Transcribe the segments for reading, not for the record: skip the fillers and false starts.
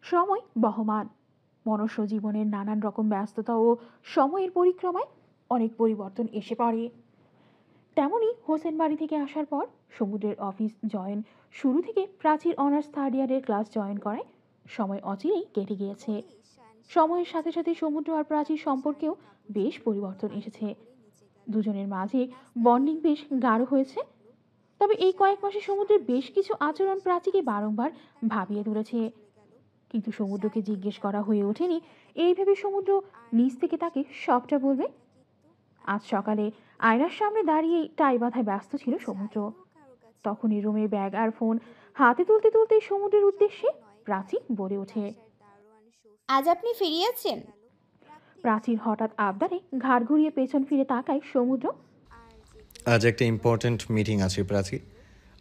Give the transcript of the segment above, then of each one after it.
সময় বহমান, মনুষ্য জীবনের নানান রকম ব্যস্ততা ও সময়ের পরিক্রমায় অনেক পরিবর্তন এসে পড়ে। তেমনি হোসেন বাড়ি থেকে আসার পর সমুদ্রের অফিস জয়েন শুরু থেকে প্রাচীর অনার্স থার্ড ইয়ারের ক্লাস জয়েন করায় সময় অচিরেই কেটে গিয়েছে। সময়ের সাথে সাথে সমুদ্র আর প্রাচীর সম্পর্কেও বেশ পরিবর্তন এসেছে। দুজনের মাঝে বন্ডিং বেশ গাঢ় হয়েছে। তবে এই কয়েক মাসে সমুদ্রের বেশ কিছু আচরণ প্রাচীকে বারংবার ভাবিয়ে তুলেছে। কিন্তু সমুদ্রকে জিজ্ঞেস করা হয়ে ওঠেনি এই ভেবে সমুদ্র নিজ থেকে তাকে সবটা বলবে। আজ সকালে আয়নার সামনে দাঁড়িয়ে টাই বাঁধায় ব্যস্ত ছিল সমুদ্র। তখনই রুমে ব্যাগ আর ফোন হাতে তুলতে তুলতে সমুদ্রের উদ্দেশ্যে প্রাচী বলে ওঠে। আজ আপনি ফিরিয়েছেন? প্রাচীর হঠাৎ আবদারে ঘাড় ঘুরিয়ে পেছন ফিরে তাকায় সমুদ্র। আজ একটা ইম্পর্ট্যান্ট মিটিং আছে প্রাচী।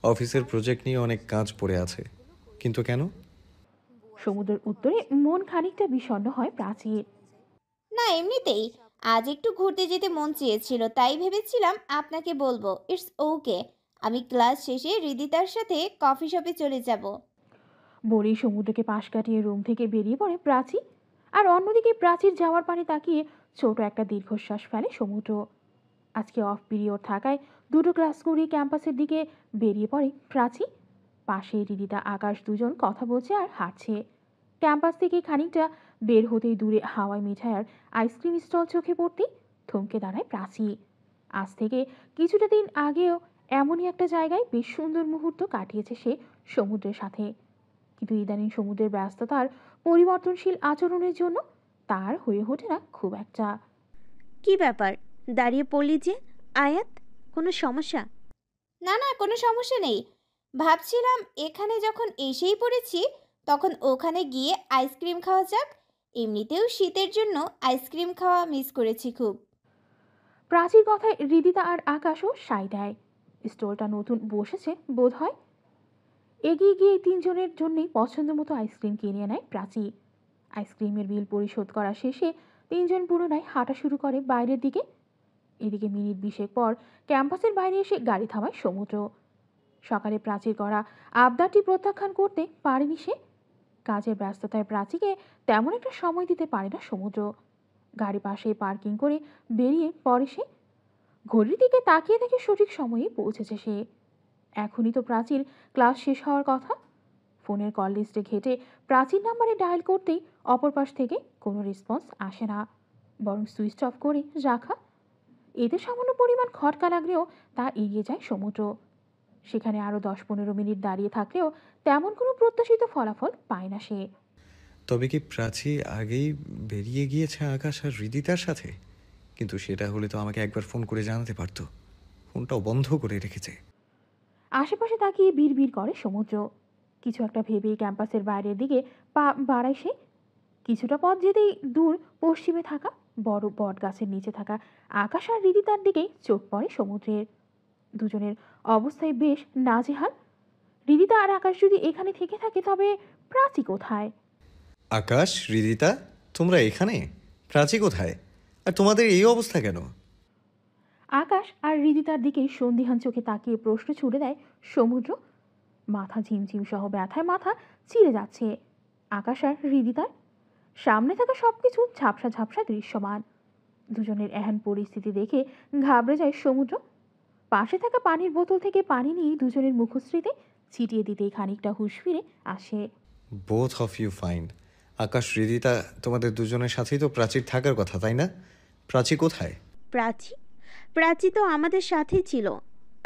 অফিসের প্রজেক্ট নিয়ে অনেক কাজ পড়ে আছে। কিন্তু কেন? সমুদ্রের উত্তরে মন খানিকটা বিষণ্ণ হয় প্রাচীর। না, এমনিতেই। আজ একটু ঘুরতে যেতে মন চেয়েছিল, তাই ভেবেছিলাম আপনাকে বলবো। It's okay. আমি ক্লাস শেষে হৃদিতার সাথে কফি শপে চলে যাব। বলেই সমুদ্রকে পাশ কাটিয়ে রুম থেকে বেরিয়ে পড়ে প্রাচী। আর অন্যদিকে প্রাচীর যাওয়ার পানে তাকিয়ে ছোট একটা দীর্ঘশ্বাস ফেলে সমুদ্র। আজকে অফ পিরিয়ড থাকায় দুটো ক্লাস করিয়ে ক্যাম্পাসের দিকে বেরিয়ে পড়ে প্রাচী। পাশে রিদিতা আকাশ দুজন কথা বলছে আর হাঁটছে। ক্যাম্পাস থেকে খানিকটা বের হতেই দূরে হাওয়াই মিঠাই আর আইসক্রিম স্টল চোখে পড়তেই থমকে দাঁড়ায় প্রাচী। আজ থেকে কিছুটা দিন আগেও এমনই একটা জায়গায় বেশ সুন্দর মুহূর্ত কাটিয়েছে সে সমুদ্রের সাথে। কিন্তু ইদানিং সমুদ্রের ব্যস্ততার পরিবর্তনশীল আচরণের জন্য তার হয়ে ওঠে না খুব একটা। কি ব্যাপার, দাঁড়িয়ে পড়লি যে? আয়াত, কোনো সমস্যা? না না, কোনো সমস্যা নেই। ভাবছিলাম এখানে যখন এসেই পড়েছি, তখন ওখানে গিয়ে আইসক্রিম খাওয়া যাক। এমনিতেও শীতের জন্য আইসক্রিম খাওয়া মিস করেছি খুব। প্রাচীর কথায় হৃদিতা আর আকাশও সাই দেয়। স্টলটা নতুন বসেছে বোধ হয়। এগিয়ে গিয়ে তিনজনের জন্যই পছন্দ মতো আইসক্রিম কিনে নেয় প্রাচী। আইসক্রিমের বিল পরিশোধ করা শেষে তিনজন পুনরায় হাঁটা শুরু করে বাইরের দিকে। এদিকে মিনিট 20 পর ক্যাম্পাসের বাইরে এসে গাড়ি থামায় সমুদ্র। সকালে প্রাচীর করা আবদারটি প্রত্যাখ্যান করতে পারেনি সে। কাজের ব্যস্ততায় প্রাচীকে তেমন একটা সময় দিতে পারে না সমুদ্র। গাড়ি পাশে পার্কিং করে বেরিয়ে পড়ে সে। ঘড়ির দিকে তাকিয়ে দেখে সঠিক সময়ে পৌঁছেছে সে। এখনই তো প্রাচীর ক্লাস শেষ হওয়ার কথা। ফোনের কল লিস্টে ঘেটে প্রাচীর নাম্বারে ডায়াল করতেই অপর পাশ থেকে কোনো রেসপন্স আসে না, বরং সুইচ অফ করে রাখা। এতে সামান্য পরিমাণ খটকা লাগলেও তা এড়িয়ে যায় সমুদ্র। সেখানে আরও 10-15 মিনিট দাঁড়িয়ে থাকলেও তেমন কোনো প্রত্যাশিত ফলাফল পায় না সে। তবে কি প্রাচী আগেই বেরিয়ে গিয়েছে আকাশ আর হৃদিতার সাথে? কিন্তু সেটা হলে তো আমাকে একবার ফোন করে জানাতে পারতো। ফোনটাও বন্ধ করে রেখেছে। আশেপাশে তাকিয়ে বিড়বিড় করে সমুদ্র। কিছু একটা ভেবেই ক্যাম্পাসের বাইরের দিকে পা বাড়ায় সে। কিছুটা পথ যেতেই দূর পশ্চিমে থাকা বড় বট গাছের নিচে থাকা আকাশ আর হৃদিতার দিকেই চোখ পড়ে সমুদ্রের। দুজনের অবস্থায় বেশ নাজেহাল। হৃদিতা আর আকাশ যদি এখানে থেকে থাকে তবে প্রাচী কোথায়? আকাশ, হৃদিতা, তোমরা এখানে? প্রাচী কোথায়? আর তোমাদের এই অবস্থা কেন? আকাশ আর হৃদিতার দিকে সন্দিহান চোখে তাকিয়ে প্রশ্ন ছুড়ে দেয় সমুদ্র। মাথা ঝিমঝিম সহ ব্যথায় মাথা চিড়ে যাচ্ছে আকাশ আর হৃদিতার। সামনে থাকা সবকিছু ঝাপসা ঝাপসা দৃশ্যমান। দুজনের এহেন পরিস্থিতি দেখে ঘাবড়ে যায় সমুদ্র। পাশে থাকা পানির বোতল থেকে পানি নিয়ে দুজনের মুখশ্রীতে ছিটিয়ে দিতেই খানিকটা হুঁশ ফিরে আসে। Both of you fine. Akash, Hridita, তোমাদের দুজনের সাথেই তো প্রাচীর থাকার কথা, তাই না? প্রাচী কোথায়? প্রাচী? প্রাচী তো আমাদের সাথেই ছিল।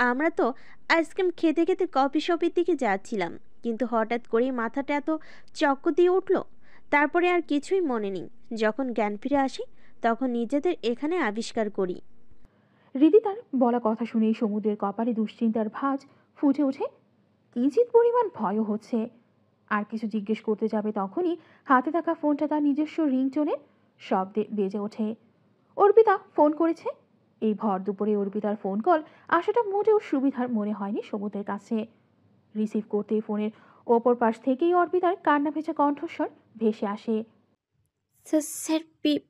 আমরা তো আইসক্রিম খেতে খেতে কফি শপের দিকে যাচ্ছিলাম, কিন্তু হঠাৎ করেই মাথাটা এত চক্কর দিয়ে উঠলো, তারপরে আর কিছুই মনে নেই। যখন জ্ঞান ফিরে আসি তখন নিজেদের এখানে আবিষ্কার করি। হৃদিতার বলা কথা শুনেই সমুদ্রের কপালে দুশ্চিন্তার ভাঁজ ফুটে ওঠে। কিঞ্চিত পরিমাণ ভয়ও হচ্ছে। আর কিছু জিজ্ঞেস করতে যাবে তখনই হাতে থাকা ফোনটা তার নিজস্ব রিংটোনের শব্দে বেজে ওঠে। অর্পিতা ফোন করেছে। এই ভর দুপুরে অর্পিতার ফোন কল আসাটা মোটেও সুবিধার মনে হয়নি সমুদ্রের কাছে। রিসিভ করতেই ফোনের ওপর পাশ থেকেই অর্পিতার কান্না ভেজা কণ্ঠস্বর ভেসে আসে। স্যার,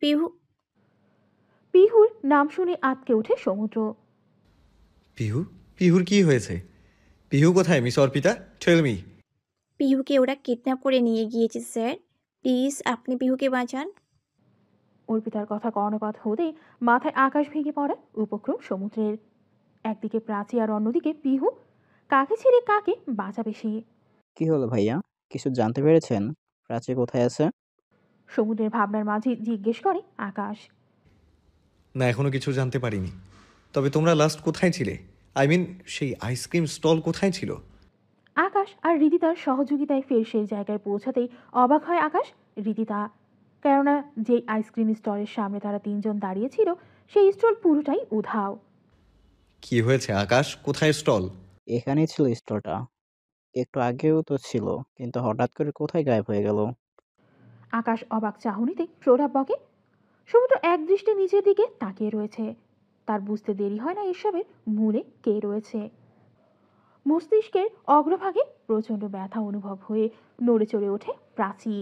পিহু। পিহুর নাম শুনে আঁতকে ওঠে সমুদ্র। পিহু? পিহুর কি হয়েছে? পিহু কোথায় মিস অর্পিতা? Tell me. পিহুকে ওরা কিডন্যাপ করে নিয়ে গিয়েছে স্যার। প্লিজ আপনি পিহুকে বাঁচান। অর্পিতার কথা কর্ণপাত হতেই মাথায় আকাশ ভেঙে পড়ে উপক্রম সমুদ্রের। একদিকে প্রাচী আর অন্যদিকে পিহু। কাকে ছেড়ে কাকে বাঁচাবে সে? কি হলো ভাইয়া? কিছু জানতে পেরেছেন? প্রাচী কোথায় আছে? সমুদ্রের ভাবনার মাঝে জিজ্ঞেস করে আকাশ। না, এখনো কিছু জানতে পারিনি। তবে তোমরা লাস্ট কোথায় ছিলে? আই মিন, সেই আইসক্রিম স্টল কোথায় ছিল? আকাশ আর রিদিতার সহযোগিতায় ফের সেই জায়গায় পৌঁছাতেই অবাক হয় আকাশ, রিদিতা। কেননা যেই আইসক্রিম স্টলের সামনে তারা তিনজন দাঁড়িয়েছিল সেই স্টল পুরোটাই উধাও। কি হয়েছে আকাশ? কোথায় স্টল? এখানেই ছিল স্টলটা। একটু আগেও তো ছিল, কিন্তু হঠাৎ করে কোথায় গায়েব হয়ে গেল? আকাশ অবাক চাহনিতে প্রলাপ বকে। সমুদ্র একদৃষ্টে নিচের দিকে তাকিয়ে রয়েছে। তার বুঝতে দেরি হয় না এসবের মূলে কে রয়েছে। মস্তিষ্কের অগ্রভাগে প্রচণ্ড ব্যথা অনুভব হয়ে নড়ে চড়ে ওঠে প্রাচী।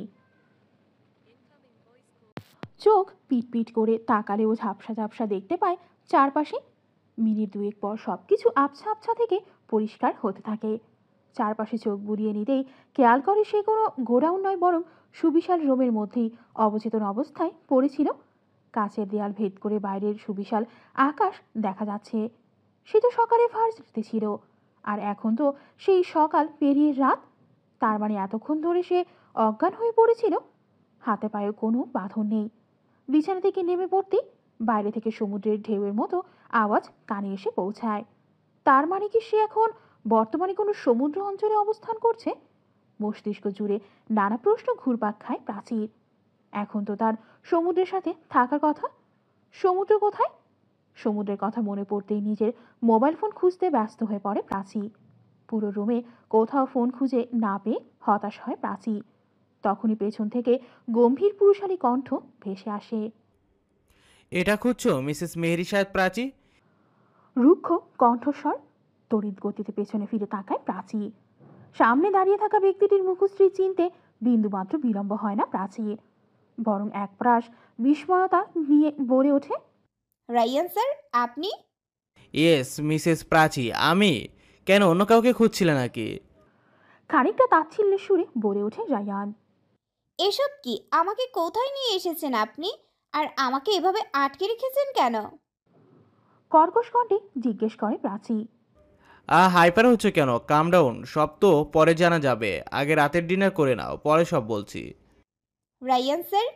চোখ পিটপিট করে তাকালেও ঝাপসা ঝাপসা দেখতে পায় চারপাশে। মিনিট দুয়েক পর সবকিছু আবছা আবছা থেকে পরিষ্কার হতে থাকে। চারপাশে চোখ বুলিয়ে নিতেই খেয়াল করে সে কোনো গোডাউন নয়, বরং সুবিশাল রোমের মধ্যেই অবচেতন অবস্থায় পড়েছিল। কাচের দেয়াল ভেদ করে বাইরের সুবিশাল আকাশ দেখা যাচ্ছে। সে তো সকালে ভার্সিটিতে ছিল, আর এখন তো সেই সকাল পেরিয়ে রাত। তার মানে এতক্ষণ ধরে সে অজ্ঞান হয়ে পড়েছিল। হাতে পায়ে কোনো বাঁধন নেই। বিছানা থেকে নেমে পড়তেই বাইরে থেকে সমুদ্রের ঢেউয়ের মতো আওয়াজ কানে এসে পৌঁছায়। তার মানে কি সে এখন বর্তমানে কোনো সমুদ্র অঞ্চলে অবস্থান করছে? মস্তিষ্ক জুড়ে নানা প্রশ্ন ঘুরপাক খায় প্রাচীর। এখন তো তার সমুদ্রের সাথে থাকার কথা। সমুদ্র কোথায়? সমুদ্রের কথা মনে পড়তেই নিজের মোবাইল ফোন খুঁজতে ব্যস্ত হয়ে পড়ে প্রাচী। পুরো রুমে কোথাও ফোন খুঁজে না পেয়ে হতাশ হয় প্রাচী। তখনই পেছন থেকে গম্ভীর পুরুষালী কণ্ঠ ভেসে আসে। এটা খুঁজছো মিসেস মেহেরি সাহেব প্রাচী? রুক্ষ কণ্ঠস্বর। তড়িৎ গতিতে পেছনে ফিরে তাকায় প্রাচী। সামনে দাঁড়িয়ে থাকা ব্যক্তিটির মুখশ্রী চিনতে বিন্দুমাত্র বিলম্ব হয় না প্রাচীর, বরং একপ্রাশ বিস্ময়তা নিয়ে বলে ওঠে, রাইয়ান স্যার, আপনি? ইয়েস মিসেস প্রাচী, আমি। কেন, অন্য কাউকে খুঁজছিলে নাকি? খানিকটা তাচ্ছিল্যের সুরে বলে ওঠে রায়ান। এসব কি? আমাকে কোথায় নিয়ে এসেছেন আপনি? আর আমাকে এভাবে আটকে রেখেছেন কেন? কর্কশ কণ্ঠে জিজ্ঞেস করে প্রাচী। হাইপার হচ্ছে কেন? কাম ডাউন, সব তো পরে জানা যাবে। আগে রাতের ডিনার করে নাও, পরে সব বলছি। রাইয়ান স্যার,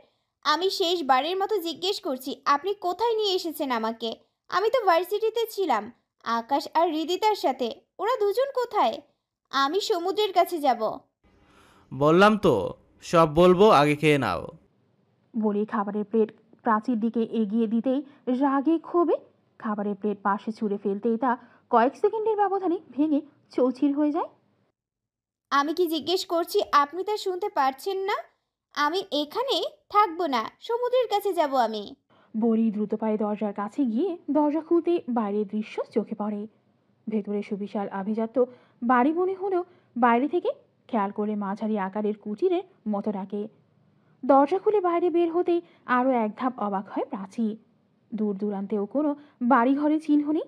আমি শেষবারের মতো জিজ্ঞেস করছি, আপনি কোথায় নিয়ে এসেছেন আমাকে? আমি তো ভার্সিটিতে ছিলাম আকাশ আর হৃদিতার সাথে। ওরা দুজন কোথায়? আমি সমুদ্রের কাছে যাব। বললাম তো সব বলবো, আগে খেয়ে নাও। বলে খাবারের প্লেট প্রাচীর দিকে এগিয়ে দিতেই রাগে ক্ষোভে খাবারের প্লেট পাশে ছুঁড়ে ফেলতেই তা কয়েক সেকেন্ডের ব্যবধানে ভেঙে চৌচির হয়ে যায়। আমি কি জিজ্ঞেস করছি আপনি তা শুনতে পারছেন না? আমি এখানে থাকবো না, সমুদ্রের কাছে যাব আমি। বড়ি দ্রুত পায়ে দরজার কাছে গিয়ে দরজা খুলতে বাইরের দৃশ্য চোখে পড়ে। ভেতরে সুবিশাল আভিজাত্য বাড়ি মনে হলেও বাইরে থেকে খেয়াল করলে মাঝারি আকারের কুটিরের মতো ডাকে। দরজা খুলে বাইরে বের হতেই আরও এক ধাপ অবাক হয় প্রাচী। দূর দূরান্তেও কোনো বাড়িঘরের চিহ্ন নেই।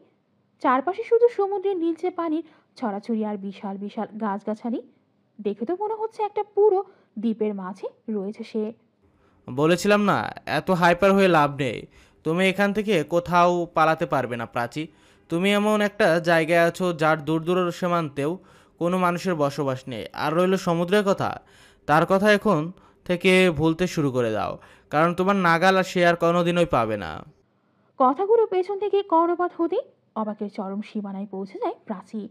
চারপাশে শুধু সমুদ্রের নীলচে পানির ছড়াছড়ি আর বিশাল বিশাল গাছগাছালি। দেখে তো মনে হচ্ছে একটা পুরো দ্বীপের মাঝে রয়েছে সে। বলেছিলাম না, এত হাইপার হয়ে লাভ নেই। তুমি এখান থেকে কোথাও পালাতে পারবে না প্রাচী। তুমি এমন একটা জায়গায় আছো যার দূর দূর সীমান্তেও কোনো মানুষের বসবাস নেই। আর রইল সমুদ্রের কথা, তার কথা এখন থেকে ভুলতে শুরু করে দাও, কারণ তোমার নাগাল আর সে আর কোনোদিনই পাবে না। কথাগুলো পেছন থেকে কর্ণপাত হতে অবাকের চরম সীমানায় পৌঁছে যায় প্রাচী।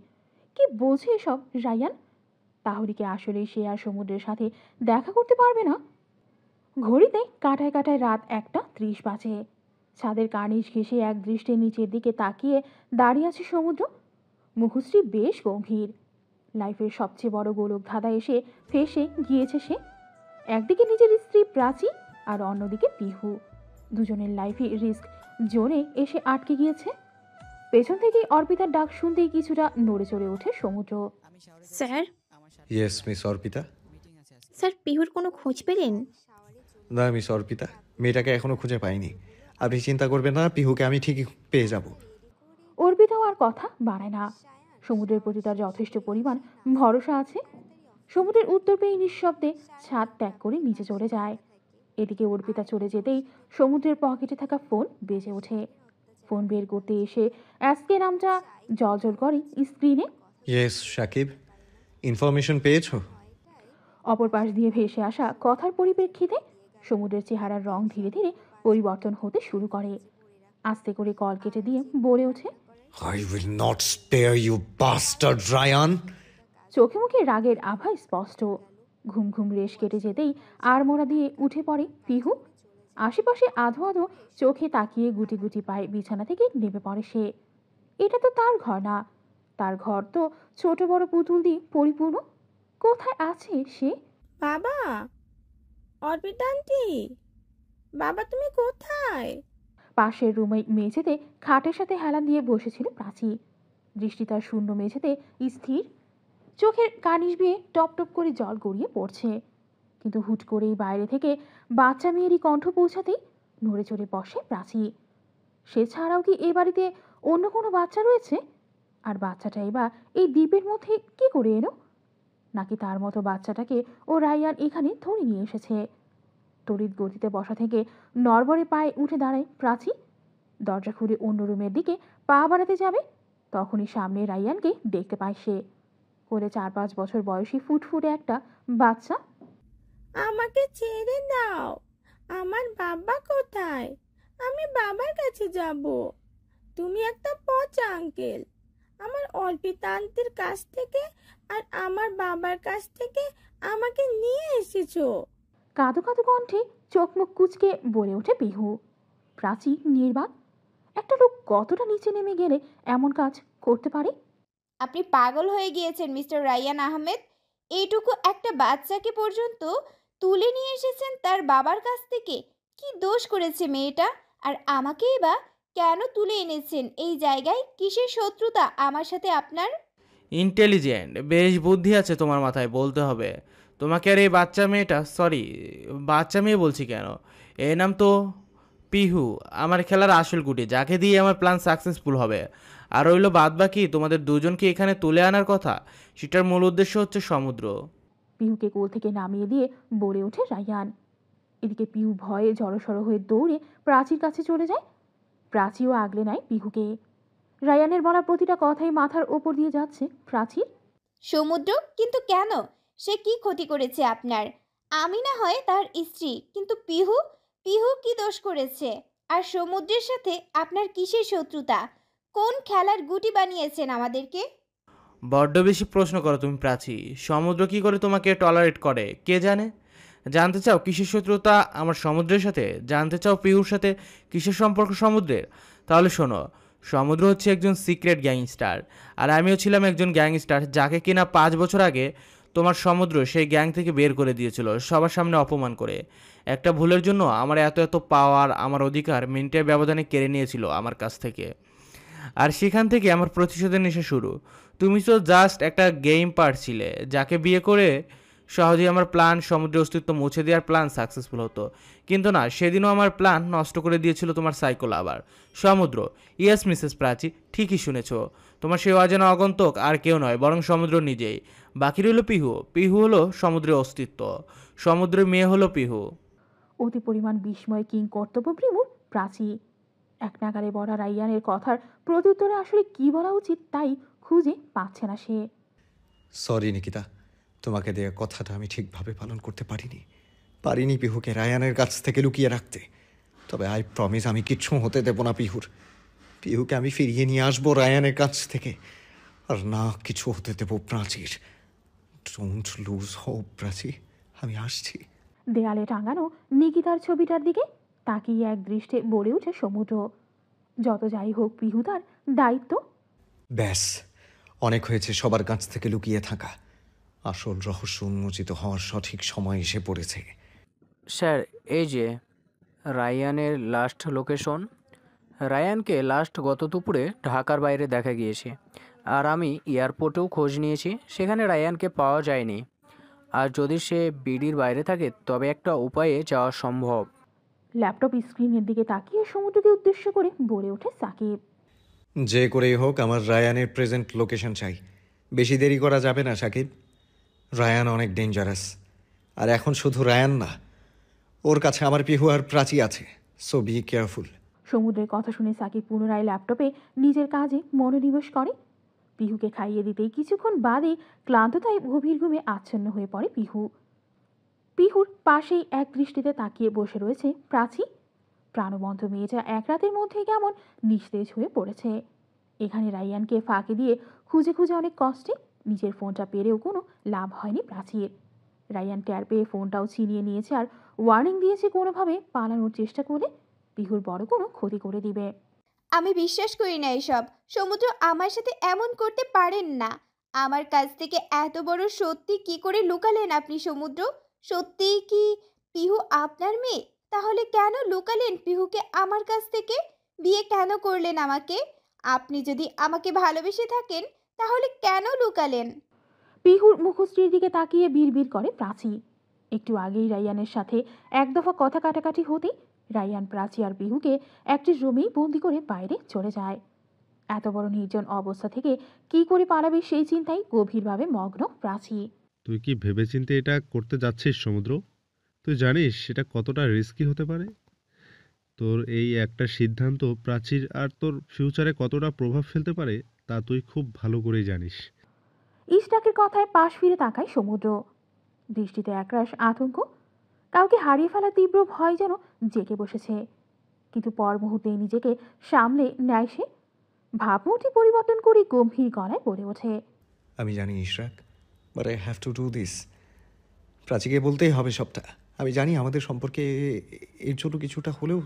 কি বোঝে এসব রায়ান? তাহলে কি আসলে সে আর সমুদ্রের সাথে দেখা করতে পারবে না? ঘড়িতে কাঁটায় কাঁটায় রাত 1:30 বাজে। ছাদের কার্নিশ ঘেঁষে এক দৃষ্টে নিচের দিকে তাকিয়ে দাঁড়িয়ে আছে সমুদ্র। মুখশ্রী বেশ গম্ভীর। লাইফের সবচেয়ে বড় গোলক ধাঁধা এসে ফেঁসে গিয়েছে সে। একদিকে নিজের স্ত্রী প্রাচী আর অন্যদিকে পিহু। দুজনের লাইফে রিস্ক জোনে এসে আটকে গিয়েছে। পেছন থেকেই অর্পিতার ডাক শুনতেই কিছুটা নড়ে চড়ে ওঠে Samudra. Sir, yes miss Arpita. Sir পিহুর কোনো খোঁজ পেলেন? না মিস অর্পিতা, মেয়েটাকে এখনো খুঁজে পাইনি। আপনি চিন্তা করবেন না, পিহুকে আমি ঠিকই পেয়ে যাব। অর্পিতাও আর কথা বাড়ায় না। সমুদ্রের প্রতি তার যথেষ্ট পরিমাণ ভরসা আছে। সমুদ্রের উত্তর পেয়ে নিঃশব্দে ছাদ ত্যাগ করে নিচে চলে যায়। এদিকে অর্পিতা চলে যেতেই সমুদ্রের পকেটে থাকা ফোন বেজে ওঠে। ফোন বের করতে এসে এসকে নামটা জলজল করে স্ক্রিনে। ইয়েস সাকিব, ইনফরমেশন পেয়েছো? অপর পাশ দিয়ে ভেসে আসা কথার পরিপ্রেক্ষিতে সমুদ্রের চেহারার রং ধীরে ধীরে পরিবর্তন হতে শুরু করে। আস্তে করে কল কেটে দিয়ে বলে ওঠে, I will not spare you, bastard Ryan. চোখে মুখে রাগের আভা স্পষ্ট। ঘুম ঘুম রেশ কেটে যেতেই আড়মোড়া দিয়ে উঠে পড়ে পিহু। আশেপাশে আধো আধো চোখে তাকিয়ে গুটি গুটি পায়ে বিছানা থেকে নেমে পড়ে সে। এটা তো তার ঘর না, তার ঘর তো ছোট বড় পুতুল দিয়ে পরিপূর্ণ। কোথায় আছে সে? বাবা, অর্পিতা আন্টি, বাবা তুমি কোথায়? পাশের রুমে মেঝেতে খাটের সাথে হেলান দিয়ে বসেছিল প্রাচী। দৃষ্টি তার শূন্য মেঝেতে স্থির, চোখের কানিশ বেয়ে টপ টপ করে জল গড়িয়ে পড়ছে। কিন্তু হুট করেই বাইরে থেকে বাচ্চা মেয়েরই কণ্ঠ পৌঁছাতেই নড়ে চড়ে বসে প্রাচী। সে ছাড়াও কি এ বাড়িতে অন্য কোনো বাচ্চা রয়েছে? আর বাচ্চাটাই বা এই দ্বীপের মধ্যে কি করে এলো? নাকি তার মতো বাচ্চাটাকে ও রায়ান এখানে ধরে নিয়ে এসেছে? তড়িৎ গতিতে বসা থেকে নড়বড়ে পায়ে উঠে দাঁড়ায় প্রাচী। দরজা খুলে অন্য রুমের দিকে পা বাড়াতে যাবে, তখনই সামনে রায়ানকে দেখতে পায় সে। কোলে 4-5 বছর বয়সী ফুটফুটে একটা বাচ্চা। আমাকে ছেড়ে দাও, আমার বাবা কোথায়? আমি বাবার কাছে যাব। তুমি একটা পচা আঙ্কেল। আমার অর্পিতা আন্টির কাছ থেকে আর আমার বাবার কাছ থেকে আমাকে নিয়ে এসেছো। কাঁদো কাঁদো কণ্ঠে চোখ মুখ কুচকে বলে ওঠে পিহু। প্রাচী নির্বাক। একটা লোক কতটা নিচে নেমে গেলে এমন কাজ করতে পারে? আপনি পাগল হয়ে গিয়েছেন মিস্টার রায়ান আহমেদ। এইটুকু একটা বাচ্চাকে পর্যন্ত তুলে নিয়ে এসেছেন তার বাবার কাছ থেকে। কি দোষ করেছে মেয়েটা? আর আমাকেই বা কেন তুলে এনেছেন এই জায়গায়? কিসের শত্রুতা আমার সাথে আপনার? ইন্টেলিজেন্ট, বেশ বুদ্ধি আছে তোমার মাথায়, বলতে হবে তোমাকে। আর এই বাচ্চা মেয়েটা, সরি বাচ্চা মেয়ে বলছি কেন, এর নাম তো পিহু, আমার খেলার আসল গুটি, যাকে দিয়ে আমার প্ল্যান সাকসেসফুল হবে। আর রইল বাদ বাকি তোমাদের দুজনকে এখানে তুলে আনার কথা, সেটার মূল উদ্দেশ্য হচ্ছে সমুদ্র। পিহুকে কোল থেকে নামিয়ে দিয়ে বলে ওঠে রায়ান। এদিকে পিহু ভয়ে জড়সড় হয়ে দৌড়ে প্রাচীর কাছে চলে যায়। প্রাচীও আগলে নেয় পিহুকে। রায়ানের বলা প্রতিটা কথাই মাথার ওপর দিয়ে যাচ্ছে প্রাচীর। সমুদ্র? কিন্তু কেন? সে কি ক্ষতি করেছে আপনার? আমি না হয় তার স্ত্রী, কিন্তু পিহু? পিহু কি দোষ করেছে? আর সমুদ্রের সাথে আপনার কিসের শত্রুতা? কোন খেলার গুটি বানিয়েছেন আমাদেরকে? বড্ড বেশি প্রশ্ন করো তুমি প্রাচী। সমুদ্র কি করে তোমাকে টলারেট করে কে জানে? জানতে চাও কিসের শত্রুতা আমার সমুদ্রের সাথে? জানতে চাও পিহুর সাথে কিসের সম্পর্ক সমুদ্রের? তাহলে শোনো, সমুদ্র হচ্ছে একজন সিক্রেট গ্যাংস্টার, আর আমিও ছিলাম একজন গ্যাংস্টার, যাকে কিনা 5 বছর আগে তোমার সমুদ্র সেই গ্যাং থেকে বের করে দিয়েছিল, সবার সামনে অপমান করে। একটা ভুলের জন্য আমার এত এত পাওয়ার, আমার অধিকার মিনিটের ব্যবধানে কেড়ে নিয়েছিল আমার কাছ থেকে। আর সেখান থেকে আমার প্রতিশোধের নেশা শুরু। তুমি তো জাস্ট একটা গেম পার্ট ছিলে, যাকে বিয়ে করে সহজেই আমার প্ল্যান, সমুদ্রের অস্তিত্ব মুছে দেওয়ার প্ল্যান সাকসেসফুল হতো। কিন্তু না, সেদিনও আমার প্ল্যান নষ্ট করে দিয়েছিল তোমার সাইকো লাভার সমুদ্র। ইয়েস মিসেস প্রাচী, ঠিকই শুনেছ। তোমার সেই অজানা আগন্তুক আর কেউ নয়, বরং সমুদ্র নিজেই। বাকি রইল পিহু। পিহু হলো সমুদ্রের অস্তিত্ব, সমুদ্রের মেয়ে হলো পিহু। অতি পরিমাণ বিস্ময় কিং কর্তব্য প্রেমুর প্রাচী। এক নাগারে বলা রায়ানের কথার প্রত্যুত্তরে আসলে কি বলা উচিত তাই খুঁজে পাচ্ছে না সে। সরি নিকিতা, তোমাকে দেওয়া কথাটা আমি ঠিকভাবে পালন করতে পারিনি পিহুকে রায়ানের কাছ থেকে লুকিয়ে রাখতে। তবে আই প্রমিস আমি কিচ্ছু হতে দেব না পিহুকে আমি ফিরিয়ে নিয়ে আসবো রায়ানের কাছ থেকে। আর না কিছু হতে দেব প্রাচীর। ডোন্ট লুজ হোপ প্রাচী, আমি আসছি। দেয়ালে টাঙানো নিকিতার ছবিটার দিকে তাকিয়ে এক দৃষ্টে বলে ওঠে সমুদ্র। যত যাই হোক পিহু তার দায়িত্ব। ব্যাস, অনেক হয়েছে সবার কাছ থেকে লুকিয়ে থাকা। আসল রহস্য উন্মোচিত হওয়ার সঠিক সময় এসে পড়েছে। স্যার, এই যে রায়ানের লাস্ট লোকেশন। রায়ানকে লাস্ট গত দুপুরে ঢাকার বাইরে দেখা গিয়েছে, আর আমি এয়ারপোর্টেও খোঁজ নিয়েছি, সেখানে রায়ানকে পাওয়া যায়নি। আর যদি সে বিডির বাইরে থাকে তবে একটা উপায়ে যাওয়া সম্ভব। ল্যাপটপ স্ক্রিনের দিকে তাকিয়ে সমুদ্রকে উদ্দেশ্য করে বলে ওঠে সাকিব। যে করেই হোক আমার রায়ানের প্রেজেন্ট লোকেশন চাই। বেশি দেরি করা যাবে না সাকিব। রায়ান অনেক ডেঞ্জারাস। আর এখন শুধু রায়ান না, ওর কাছে আমার পিহু আর প্রাচী আছে। So be careful. সমুদ্রের কথা শুনে সাকিব পুনরায় ল্যাপটপে নিজের কাজে মনোনিবেশ করে। পিহুকে খাইয়ে দিতেই কিছুক্ষণ বাদে ক্লান্ততায় গভীর ঘুমে আচ্ছন্ন হয়ে পড়ে পিহু। পিহুর পাশেই এক দৃষ্টিতে তাকিয়ে বসে রয়েছে প্রাচী। প্রাণবন্ত মেয়েটা এক রাতের মধ্যেই কেমন নিস্তেজ হয়ে পড়েছে। এখানে রাইয়ানকে ফাঁকি দিয়ে খুঁজে খুঁজে অনেক কষ্টে নিজের ফোনটা পেরেও কোনো লাভ হয়নি প্রাচীর। রাইয়ান ট্যার পেয়ে ফোনটাও ছিনিয়ে নিয়েছে আর ওয়ার্নিং দিয়েছে কোনোভাবে পালানোর চেষ্টা করলে পিহুর বড় কোনো ক্ষতি করে দিবে। আমি বিশ্বাস করি না এসব। সমুদ্র আমার সাথে এমন করতে পারেন না। আমার কাছ থেকে এত বড় সত্যি কি করে লুকালেন আপনি সমুদ্র? সত্যিই কি পিহু আপনার মেয়ে? তাহলে কেন লুকালেন পিহুকে আমার কাছ থেকে? বিয়ে কেন করলেন আমাকে? আপনি যদি আমাকে ভালোবেসে থাকেন তাহলে কেন লুকালেন? পিহুর মুখশ্রীর দিকে তাকিয়ে বিড়বিড় করে প্রাচী। একটু আগেই রাইয়ানের সাথে এক দফা কথা কাটাকাটি হতেই রাইয়ান প্রাচী আর পিহুকে একটি রুমেই বন্দি করে বাইরে চলে যায়। এত বড় নির্জন অবস্থা থেকে কি করে পালাবে সেই চিন্তায় গভীরভাবে মগ্ন প্রাচী। তুই কি ভেবেচিন্তে এটা করতে যাচ্ছিস সমুদ্র? তুই জানিস সেটা কতটা রিস্কি হতে পারে? তোর এই একটা সিদ্ধান্ত প্রাচীর আর তোর ফিউচারে কতটা প্রভাব ফেলতে পারে তা তুই খুব ভালো করেই জানিস। ইশরাকের কথায় পাশ ফিরে তাকায় সমুদ্র। দৃষ্টিতে একরাশ আতঙ্ক, কাউকে হারিয়ে ফেলা তীব্র ভয় যেন জেগে বসেছে। কিন্তু পর মুহূর্তেই নিজেকে সামলে নেয় সে। ভাবমূর্তি পরিবর্তন করে গম্ভীর গলায় বলে ওঠে, আমি জানি Ishrak, but I have to do this. প্রাচীকে বলতেই হবে সবটা। আমি জানি আমাদের সম্পর্কে এর জন্য কিছুটা হলেও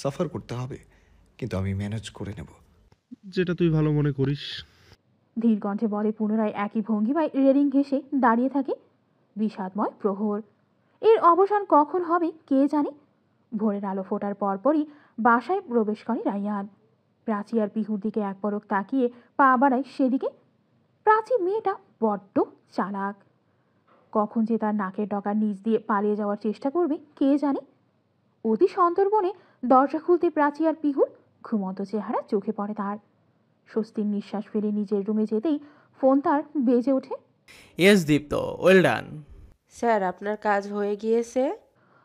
সাফার করতে হবে, কিন্তু আমি ম্যানেজ করে নেব। যেটা তুই ভালো মনে করিস। ধীর কণ্ঠে বলে পুনরায় একই ভঙ্গিমায় রেলিং ঘেঁষে দাঁড়িয়ে থাকে। বিষাদময় প্রহর। এর অবসান কখন হবে কে জানে। ভোরের আলো ফোটার পরপরই বাসায় প্রবেশ করে রাইয়ান। প্রাচী আর পিহুর দিকে এক পলক তাকিয়ে পা বাড়ায় সেদিকে। প্রাচী মেয়েটা বড্ড চালাক। কখন যে তার নাকের ডগার নিচ দিয়ে পালিয়ে যাওয়ার চেষ্টা করবে কে জানে। অতি সন্তর্পণে দরজা খুলতে প্রাচী আর পিহুর ঘুমন্ত চেহারা চোখে পড়ে তার। স্বস্তির নিঃশ্বাস ফেলে নিজের রুমে যেতেই ফোন তার বেজে ওঠে। ইয়েস দীপ্ত, ওয়েল ডান। স্যার আপনার কাজ হয়ে গিয়েছে।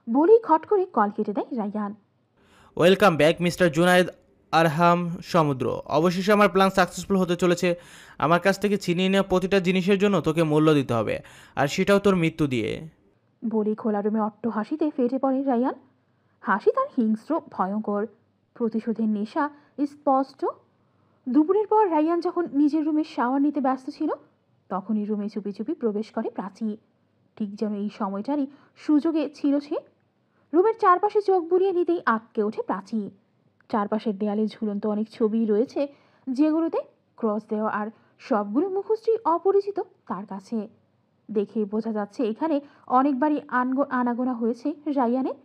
বলেই খট করে কল কেটে দেয় Rayan. Welcome back mister Junaid Arham Samudra. অবশেষে আমার প্ল্যান সাকসেসফুল হতে চলেছে। আমার কাছ থেকে ছিনিয়ে নেওয়া প্রতিটা জিনিসের জন্য তোকে মূল্য দিতে হবে, আর সেটাও তোর মৃত্যু দিয়ে। বলেই খোলা রুমে অট্ট হাসিতে ফেটে পড়ে রাইয়ান। হাসি তার হিংস্র, ভয়ঙ্কর, প্রতিশোধের নেশা স্পষ্ট। দুপুরের পর রাইয়ান যখন নিজের রুমে শাওয়ার নিতে ব্যস্ত ছিল, তখনই রুমে চুপি চুপি প্রবেশ করে প্রাচী। ঠিক যেন এই সময়টারই সুযোগে ছিল সে। রুমের চারপাশে চোখ বুলিয়ে নিতেই আটকে ওঠে প্রাচী। চারপাশের দেয়ালে ঝুলন্ত অনেক ছবি রয়েছে, যেগুলোতে ক্রস দেওয়া, আর সবগুলো মুখশ্রী অপরিচিত তার কাছে। দেখেই বোঝা যাচ্ছে এখানে অনেকবারই আনাগোনা হয়েছে রাইয়ানের।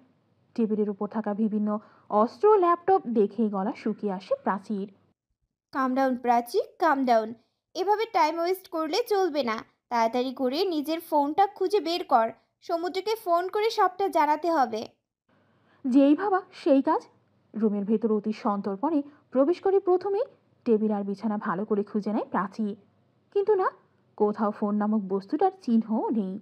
টেবিলের উপর থাকা বিভিন্ন অস্ত্র, ল্যাপটপ দেখেই গলা শুকিয়ে আসে প্রাচীর। কাম ডাউন প্রাচী, কাম ডাউন। এভাবে টাইম ওয়েস্ট করলে চলবে না। তাড়াতাড়ি করে নিজের ফোনটা খুঁজে বের কর। সমুদ্রকে ফোন করে সবটা জানাতে হবে। যেই ভাবা সেই কাজ। রুমের ভেতর অতি সন্তর্পণে প্রবেশ করে প্রথমেই টেবিল আর বিছানা ভালো করে খুঁজে নেয় প্রাচী। কিন্তু না, কোথাও ফোন নামক বস্তুটার চিহ্নও নেই।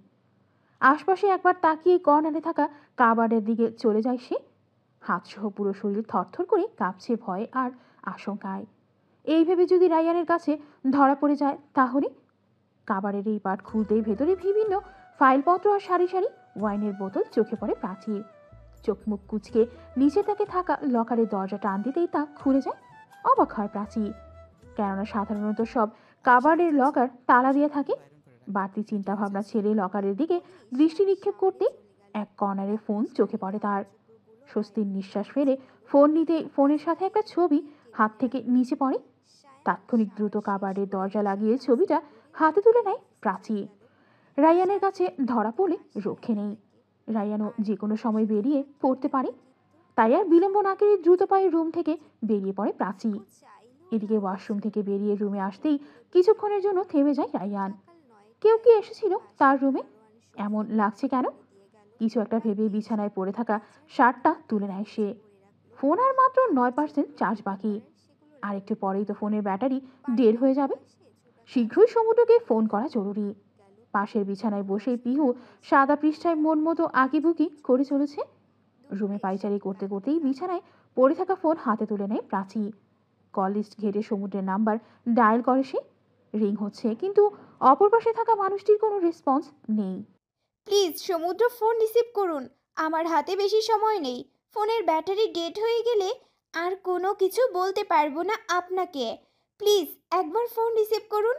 আশপাশে একবার তাকিয়ে কর্নারে থাকা কাবার্ডের দিকে চলে যায় সে। হাতসহ পুরো শরীর থরথর করে কাঁপছে ভয়ে আর আশঙ্কায়। এই ভেবে যদি রাইয়ানের কাছে ধরা পড়ে যায় তাহলে। কাবারের এই পাট খুলতেই ভেতরে বিভিন্ন ফাইলপত্র আর সারি সারি ওয়াইনের বোতল চোখে পড়ে প্রাচীর। চোখ মুখ কুচকে নিচে তাকে থাকা লকারের দরজা টান দিতেই তা খুলে যায়। অবাক হয় প্রাচী, কেননা সাধারণত সব কাবার্ডের লকার তালা দিয়ে থাকে। বাড়তি চিন্তা ভাবনা ছেড়ে লকারের দিকে দৃষ্টি নিক্ষেপ করতে এক কর্নারে ফোন চোখে পড়ে তার। স্বস্তির নিঃশ্বাস ফেলে ফোন নিতে ফোনের সাথে একটা ছবি হাত থেকে নিচে পড়ে। তাৎক্ষণিক দ্রুত কাবার্ডের দরজা লাগিয়ে ছবিটা হাতে তুলে নেয় প্রাচী। রাইয়ানের কাছে ধরা পড়লে রক্ষে নেই। রাইয়ানও যে কোনো সময় বেরিয়ে পড়তে পারে, তাই আর বিলম্ব না করে দ্রুত পায়ে রুম থেকে বেরিয়ে পড়ে প্রাচী। এদিকে ওয়াশরুম থেকে বেরিয়ে রুমে আসতেই কিছুক্ষণের জন্য থেমে যায় রাইয়ান। কেউ কি এসেছিল তার রুমে? এমন লাগছে কেন? কিছু একটা ভেবে বিছানায় পড়ে থাকা শার্টটা তুলে নেয় সে। ফোন আর মাত্র 9% চার্জ বাকি। আর একটু পরেই তো ফোনের ব্যাটারি ডেড হয়ে যাবে। শীঘ্রই সমুদ্রকে ফোন করা জরুরি। পাশের বিছানায় বসে পিহু সাদা পৃষ্ঠায় মন মতো আঁকিবুকি করে চলেছে। রুমে পাইচারি করতে করতেই বিছানায় পড়ে থাকা ফোন হাতে তুলে নেয় প্রাচী। কল লিস্ট ঘেটে সমুদ্রের নাম্বার ডায়াল করে সে। রিং হচ্ছে, কিন্তু অপর পাশে থাকা মানুষটির কোনো রেসপন্স নেই। প্লিজ সমুদ্র, ফোন রিসিভ করুন। আমার হাতে বেশি সময় নেই। ফোনের ব্যাটারি ডেড হয়ে গেলে আর কোনো কিছু বলতে পারবো না আপনাকে। প্লিজ একবার ফোন রিসিভ করুন।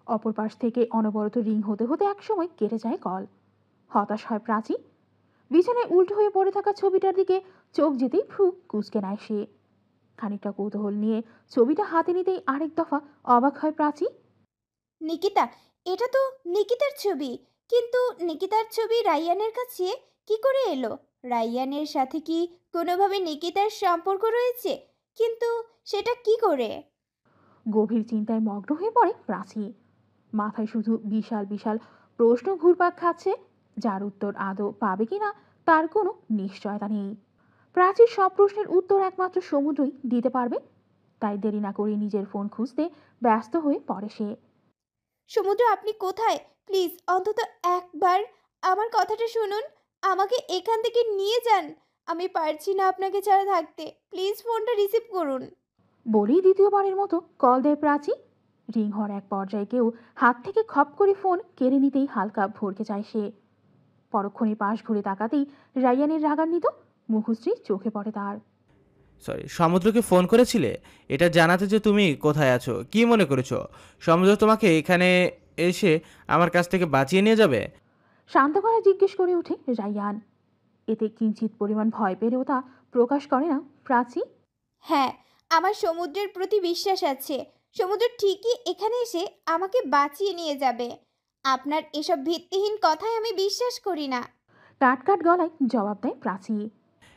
অপর পাশ থেকে অনবরত রিং হতে হতে একসময় কেটে যায় কল। হতাশ হয় প্রাচী। বিছানায় উল্টো হয়ে পড়ে থাকা ছবিটার দিকে চোখ যেতেই ভ্রু কুঁচকে নেয় সে। খানিকটা কৌতূহল নিয়ে ছবিটা হাতে নিতেই আরেক দফা অবাক হয় প্রাচী। নিকিতা, এটা তো নিকিতার ছবি। কিন্তু নিকিতার ছবি রাইয়ানের কাছে কি করে এলো? রাইয়ানের সাথে কি কোনোভাবে নিকিতার সম্পর্ক রয়েছে? কিন্তু সেটা কি করে? গভীর চিন্তায় মগ্ন হয়ে পড়ে প্রাচী। মাথায় শুধু বিশাল বিশাল প্রশ্ন ঘুরপাক খাচ্ছে, যার উত্তর আদৌ পাবে কিনা তার কোনো নিশ্চয়তা নেই। প্রাচীর সব প্রশ্নের উত্তর একমাত্র সমুদ্রই দিতে পারবে। তাই দেরি না করে নিজের ফোন খুঁজতে ব্যস্ত হয়ে পড়ে সে। সমুদ্র, আপনি কোথায়? প্লিজ অন্তত একবার আমার কথাটা শুনুন। আমাকে এখান থেকে নিয়ে যান। আমি পারছি না আপনাকে ছাড়া থাকতে। প্লিজ ফোনটা রিসিভ করুন। বলেই দ্বিতীয়বারের মতো কল দেয় প্রাচী। রিং হওয়ার এক পর্যায়ে কেউ হাত থেকে খপ করে ফোন কেড়ে নিতেই হালকা ভরকে যায় সে। পরক্ষণে পাশ ঘুরে তাকাতেই রাইয়ানের রাগান্বিত মুখশ্রী চোখে পড়ে তার। সমুদ্রকে ফোন করেছিলে এটা জানাতে যে তুমি কোথায় আছো? কি মনে করেছো সমুদ্র তোমাকে এখানে এসে আমার কাছ থেকে বাঁচিয়ে নিয়ে যাবে? শান্ত গলায় জিজ্ঞেস করে ওঠে রাইয়ান। এতে কিঞ্চিত পরিমাণ ভয় পেলেও তা প্রকাশ করে না প্রাচী। হ্যাঁ, আমার সমুদ্রের প্রতি বিশ্বাস আছে। সমুদ্র ঠিকই এখানে এসে আমাকে বাঁচিয়ে নিয়ে যাবে। আপনার এসব ভিত্তিহীন কথায় আমি বিশ্বাস করি না। কাট কাট গলায় জবাব দেয় প্রাচী।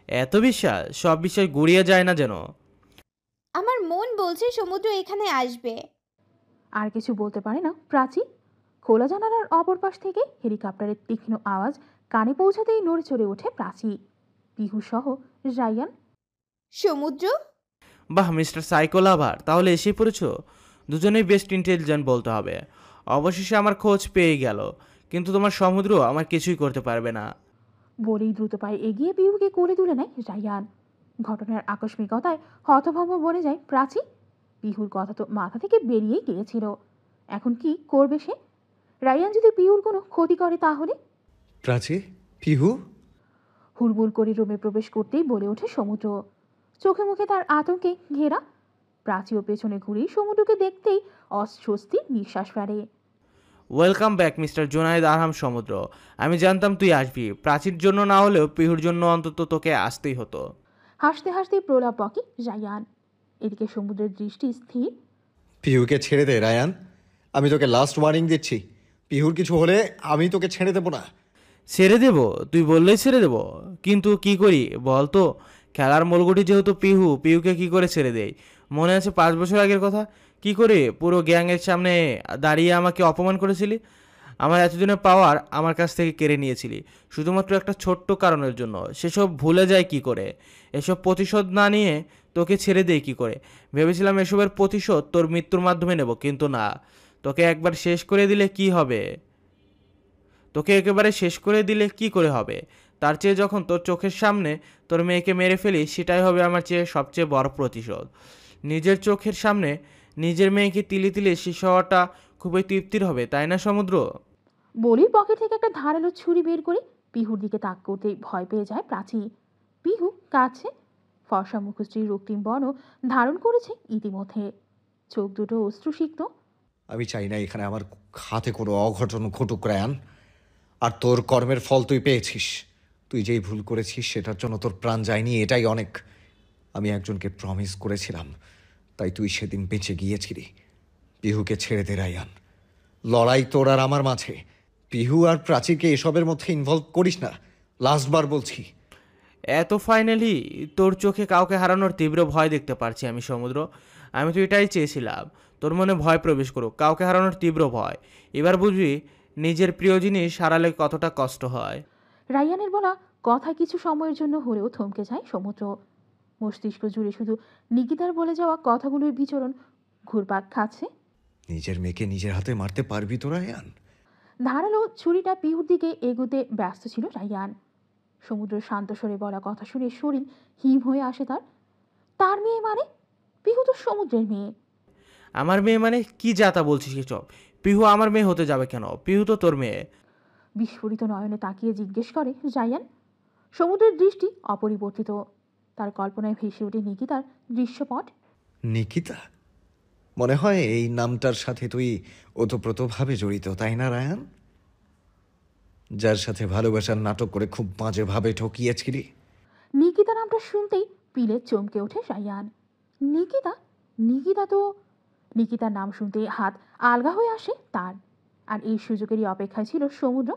এত বিশ্বাস? সব বিষয় গুড়িয়ে যায় না যেন। আমার মন বলছে সমুদ্র এখানে আসবে। আর কিছু বলতে পারে না প্রাচী। খোলা জানালার অপর পাশ থেকে হেলিকপ্টারের তীক্ষ্ণ আওয়াজ কানে পৌঁছাতেই নড়ে চড়ে ওঠে প্রাচী, পিহু সহ রাইয়ান। সমুদ্র? বাহ মিস্টার সাইকো লাভার, তাহলে এসে পড়েছো। দুজনেই বেস্ট ইন্টেলিজেন্ট বলতে হবে। অবশেষে আমার খোঁজ পেয়ে গেল, কিন্তু তোমার সমুদ্র আমার কিছুই করতে পারবে না। বলেই দ্রুত পায়ে এগিয়ে পিহুকে কোলে তুলে নেয় রাইয়ান। ঘটনার আকস্মিকতায় হতভম্ব বনে যায় প্রাচী। পিহুর কথা তো মাথা থেকে বেরিয়েই গিয়েছিল। এখন কি করবে সে? রাইয়ান যদি পিহুর কোনো ক্ষতি করে তাহলে? প্রাচী, পিহু। হুড়মুড় করে রুমে প্রবেশ করতেই বলে ওঠে সমুদ্র। চোখে মুখে তার আতঙ্কে ঘেরা। প্রাচীও পেছনে ঘুরেই সমুদ্রকে দেখতেই অস্বস্তির নিঃশ্বাস ফেলে। Welcome back mister Junaid Arham সমুদ্র। আমি জানতাম তুই আসবি। প্রাচীর জন্য না হলেও পিহুর জন্য অন্তত তোকে আসতেই হতো। হাসতে হাসতে প্রলাপ বকে রায়ান। এদিকে সমুদ্রের দৃষ্টি স্থির। পিহুকে ছেড়ে দে রায়ান, আমি তোকে লাস্ট ওয়ার্নিং দিচ্ছি। পিহুর কিছু হলে আমি তোকে ছেড়ে দেবো না। ছেড়ে দেব? তুই বললেই ছেড়ে দেব, কিন্তু কি করি বল তো? খেলার মূলগুটি যেহেতু পিহু, পিহুকে কি করে ছেড়ে দেয়? মনে আছে 5 বছর আগের কথা? কি করে পুরো গ্যাংয়ের সামনে দাঁড়িয়ে আমাকে অপমান করেছিলি? আমার এতদিনের পাওয়ার আমার কাছ থেকে কেড়ে নিয়েছিলি শুধুমাত্র একটা ছোট্ট কারণের জন্য। সেসব ভুলে যায় কি করে? এসব প্রতিশোধ না নিয়ে তোকে ছেড়ে দেয় কি করে? ভেবেছিলাম এসবের প্রতিশোধ তোর মৃত্যুর মাধ্যমে নেব, কিন্তু না। তোকে একবার শেষ করে দিলে কি হবে? তোকে একেবারে শেষ করে দিলে কি করে হবে? তার চেয়ে যখন তোর চোখের সামনে তোর মেয়েকে মেরে ফেলি, সেটাই হবে আমার চেয়ে সবচেয়ে বড় প্রতিশোধ। নিজের চোখের সামনে নিজের মেয়েকে তিলে তিলে শেষ হওয়াটা খুবই তৃপ্তির হবে, তাই না সমুদ্র? বলেই পকেট থেকে একটা ধারালো ছুরি বের করে পিহুর দিকে তাক করতেই ভয় পেয়ে যায় প্রাচী। পিহু কাছে ফর্সা মুখশ্রী রক্তিম বর্ণ ধারণ করেছে ইতিমধ্যে। চোখ দুটো অশ্রুসিক্ত। আমি চাই না এখানে আমার হাতে কোনো অঘটন ঘটুক রায়ান। আর তোর কর্মের ফল তুই পেয়েছিস। তুই যেই ভুল করেছিস সেটার জন্য তোর প্রাণ যায়নি, এটাই অনেক। আমি একজনকে প্রমিস করেছিলাম, তাই তুই সেদিন বেঁচে গিয়েছিলি। পিহুকে ছেড়ে দে রায়ান। লড়াই তোর আর আমার মাঝে। পিহু আর প্রাচীকে এসবের মধ্যে ইনভলভ করিস না, লাস্টবার বলছি। এত ফাইনালি তোর চোখে কাউকে হারানোর তীব্র ভয় দেখতে পারছি আমি সমুদ্র। আমি তো এটাই চেয়েছিলাম, তোর মনে ভয় প্রবেশ করুক, কাউকে হারানোর তীব্র ভয়। এবার বুঝবি নিজের প্রিয় জিনিস হারালে কতটা কষ্ট হয়। রায়ানের বলা কথা কিছু সময়ের জন্য হলেও থমকে যায় সমুদ্র। মস্তিষ্ক জুড়ে শুধু নিকিতার বলে যাওয়া কথাগুলোর বিচরণ ঘুরপাক খাচ্ছে। নিজের মেয়েকে নিজের হাতে মারতে পারবি তো রায়ান? ধারালো ছুরিটা পিহুর দিকে এগোতে ব্যস্ত ছিল রায়ান। সমুদ্র শান্ত স্বরে বলা কথা শুনে শরীর হিম হয়ে আসে তার। তার মেয়ে মানে? পিহু তো সমুদ্রের মেয়ে। আমার মেয়ে মানে কি যা তা বলছিস এসব? পিহু আমার মেয়ে হতে যাবে কেন? পিহু তো তোর মেয়ে। বিস্ফোরিত নয়নে তাকিয়ে জিজ্ঞেস করে রায়ান। সমুদ্রের দৃষ্টি অপরিবর্তিত। তার কল্পনায় ভেসে ওঠে নিকিতার দৃশ্যপট। নিকিতা? মনে হয় এই নামটার সাথে তুই ওতপ্রোতভাবে জড়িত, তাই না রায়ান? যার সাথে ভালোবাসার নাটক করে খুব বাজেভাবে ঠকিয়েছিলি। নিকিতা নামটা শুনতেই পিলে চমকে ওঠে রায়ান। নিকিতা? নিকিতার নাম শুনতে হাত আলগা হয়ে আসে তার। আর এই সুযোগেরই অপেক্ষায় ছিল সমুদ্র।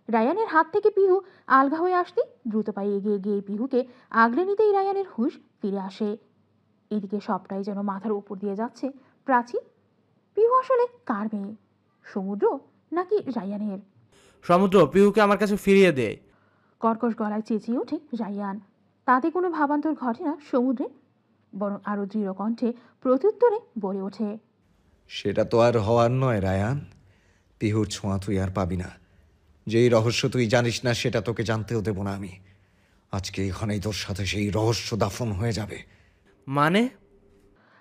রায়ানের হাত থেকে পিহু আলগা হয়ে আসতেই দ্রুত পায়ে এগিয়ে গিয়ে পিহুকে আগলে নিতেই রায়ানের হুঁশ ফিরে আসে। এদিকে সবটাই যেন মাথার উপর দিয়ে যাচ্ছে প্রাচী। পিহু আসলে কার মেয়ে? সমুদ্র নাকি রায়ানের? সমুদ্র, পিহুকে আমার কাছে ফিরিয়ে দে। কর্কশ গলায় চেঁচিয়ে ওঠে রায়ান। তাতে কোনো ভাবান্তর ঘটে না সমুদ্রের, বরং আরো দৃঢ় কণ্ঠে প্রত্যুত্তরে বলে ওঠে। সেটা তো আর হওয়ার নয় রায়ান। পিহুর ছোঁয়া তুই আর পাবি না। যেই রহস্য তুই জানিস না সেটা তোকে জানতেও দেব না আমি। আজকে এখানেই তোর সাথে সেই রহস্য দাফন হয়ে যাবে। মানে?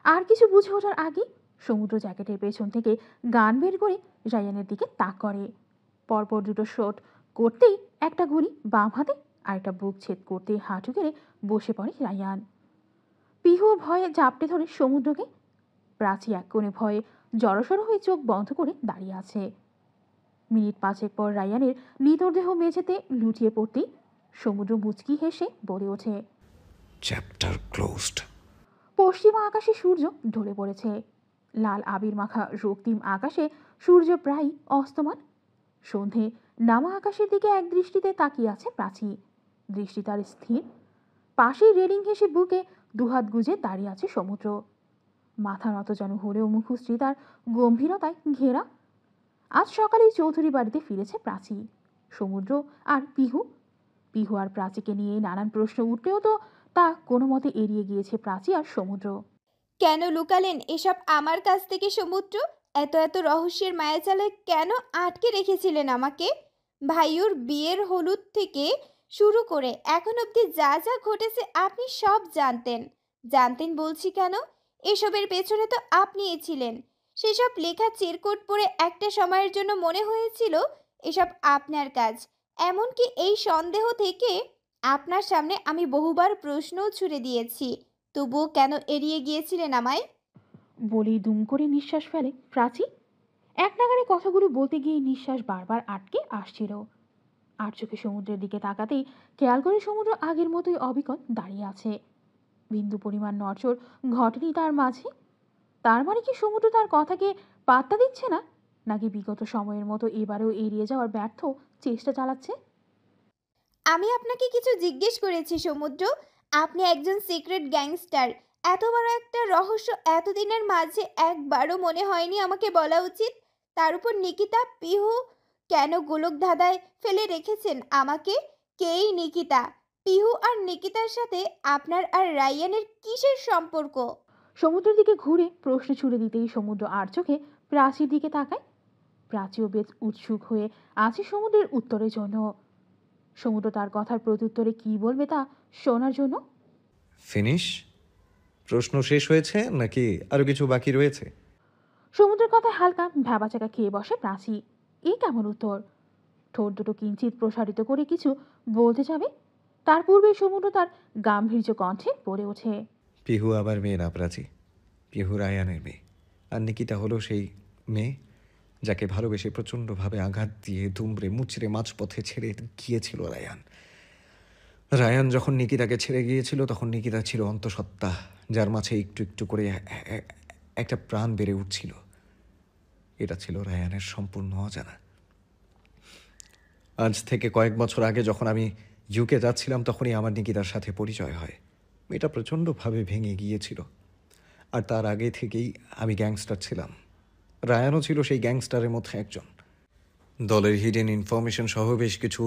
আর কিছু বুঝে ওঠার আগে সমুদ্র জ্যাকেটের পেছন থেকে গান বের করে রায়ানের দিকে তাক করে। পরপর দুটো শট করতেই একটা গুলি বাম হাতে আর একটা বুক ছেদ করতে হাঁটু গেড়ে বসে পড়ে রায়ান। পিহু ভয়ে জাপটে ধরে সমুদ্রকে। প্রাচী এক কোণে ভয়ে জড়সড় হয়ে চোখ বন্ধ করে দাঁড়িয়ে আছে। মিনিট পাঁচেক পর রায়ানের নিতরদেহ মেঝেতে লুটিয়ে পড়তেই সমুদ্র মুচকি হেসে বলে ওঠে। Chapter closed. পশ্চিমা আকাশে সূর্য ঢলে পড়েছে। লাল আবির মাখা রক্তিম আকাশে সূর্য প্রায় অস্তমান। সন্ধে নামা আকাশের দিকে এক দৃষ্টিতে তাকিয়ে আছে প্রাচী। দৃষ্টি তার স্থির। পাশেই রেলিং ঘেঁষে বুকে দুহাত গুজে দাঁড়িয়ে আছে সমুদ্র। মাথা নত যেন হলেও মুখশ্রী তার গম্ভীরতায় ঘেরা। আজ সকালেই চৌধুরী বাড়িতে ফিরেছে প্রাচী, সমুদ্র আর পিহু আর প্রাচীকে নিয়ে নানান প্রশ্ন উঠলেও তো তা কোনো মতে এড়িয়ে গিয়েছে প্রাচী আর সমুদ্র। কেন লুকালেন এসব আমার কাছ থেকে সমুদ্র? এত এত রহস্যের মায়াজালে কেন আটকে রেখেছিলেন আমাকে? ভাইয়ুর বিয়ের হলুদ থেকে শুরু করে এখন অবধি যা যা ঘটেছে আপনি সব জানতেন বলছি কেন? এসবের পেছনে তো আপনিই ছিলেন। সেসব লেখা চিরকুট পড়ে একটা সময়ের জন্য মনে হয়েছিল এসব আপনার কাজ। এমনকি এই সন্দেহ থেকে আপনার সামনে আমি বহুবার প্রশ্নও ছুড়ে দিয়েছি, তবুও কেন এড়িয়ে গিয়েছিলেন আমায়? বলেই দুম করে নিঃশ্বাস ফেলে প্রাচী। এক নাগারে কথাগুলো বলতে গিয়ে নিঃশ্বাস বারবার আটকে আসছিল। আর চোখে সমুদ্রের দিকে তাকাতেই খেয়াল করে সমুদ্র আগের মতোই অবিকল দাঁড়িয়ে আছে। বিন্দু পরিমাণ নড়চড় ঘটেনি তার মাঝে। তার মানে কি সমুদ্র তার কথাকে পাত্তা দিচ্ছে না, নাকি বিগত সময়ের মতো এবারেও এড়িয়ে যাওয়ার ব্যর্থ চেষ্টা চালাচ্ছে? আমি আপনাকে কিছু জিজ্ঞেস করেছি সমুদ্র। আপনি একজন সিক্রেট গ্যাংস্টার। এত বড় একটা রহস্য এতদিনের মাঝে একবারও মনে হয়নি আমাকে বলা উচিত? তার উপর নিকিতা, পিহু কেন গোলক ধাঁধায় ফেলে রেখেছেন আমাকে? কেই নিকিতা? পিহু আর নিকিতার সাথে আপনার আর রায়ানের কিসের সম্পর্ক? সমুদ্রের দিকে ঘুরে প্রশ্ন ছুড়ে দিতেই সমুদ্র আর চোখে প্রাচীর দিকে তাকায়। প্রাচীও বেশ উৎসুক হয়ে আছে সমুদ্রের উত্তরের জন্য। সমুদ্র তার কথার প্রত্যুত্তরে কি বলবে তা শোনার জন্য। ফিনিশ? প্রশ্ন শেষ হয়েছে নাকি আরো কিছু বাকি রয়েছে? সমুদ্রের কথায় হালকা ভ্যাবাচাকা খেয়ে বসে প্রাচী। এই কেমন উত্তর? ঠোঁট দুটো কিঞ্চিত প্রসারিত করে কিছু বলতে যাবে, তার পূর্বে সমুদ্র তার গাম্ভীর্য কণ্ঠে পড়ে ওঠে। পিহু আবার মেয়ে না প্রাচী। পিহু রায়ানের মেয়ে। আর নিকিতা হলো সেই মেয়ে যাকে ভালোবেসে প্রচণ্ডভাবে আঘাত দিয়ে দুমড়ে মুচড়ে মাঝপথে ছেড়ে গিয়েছিল রায়ান। রায়ান যখন নিকিতাকে ছেড়ে গিয়েছিল তখন নিকিতা ছিল অন্তঃসত্ত্বা, যার মাঝে একটু একটু করে একটা প্রাণ বেড়ে উঠছিল। এটা ছিল রায়ানের সম্পূর্ণ অজানা। আজ থেকে কয়েক বছর আগে যখন আমি ইউকে যাচ্ছিলাম তখনই আমার নিকিতার সাথে পরিচয় হয়। এটা প্রচণ্ডভাবে ভেঙে গিয়েছিল। আর তার আগে থেকেই আমি গ্যাংস্টার ছিলাম। রায়ানও ছিল সেই গ্যাংস্টারের মধ্যে একজন। দলের হিডেন ইনফরমেশন সহ বেশ কিছু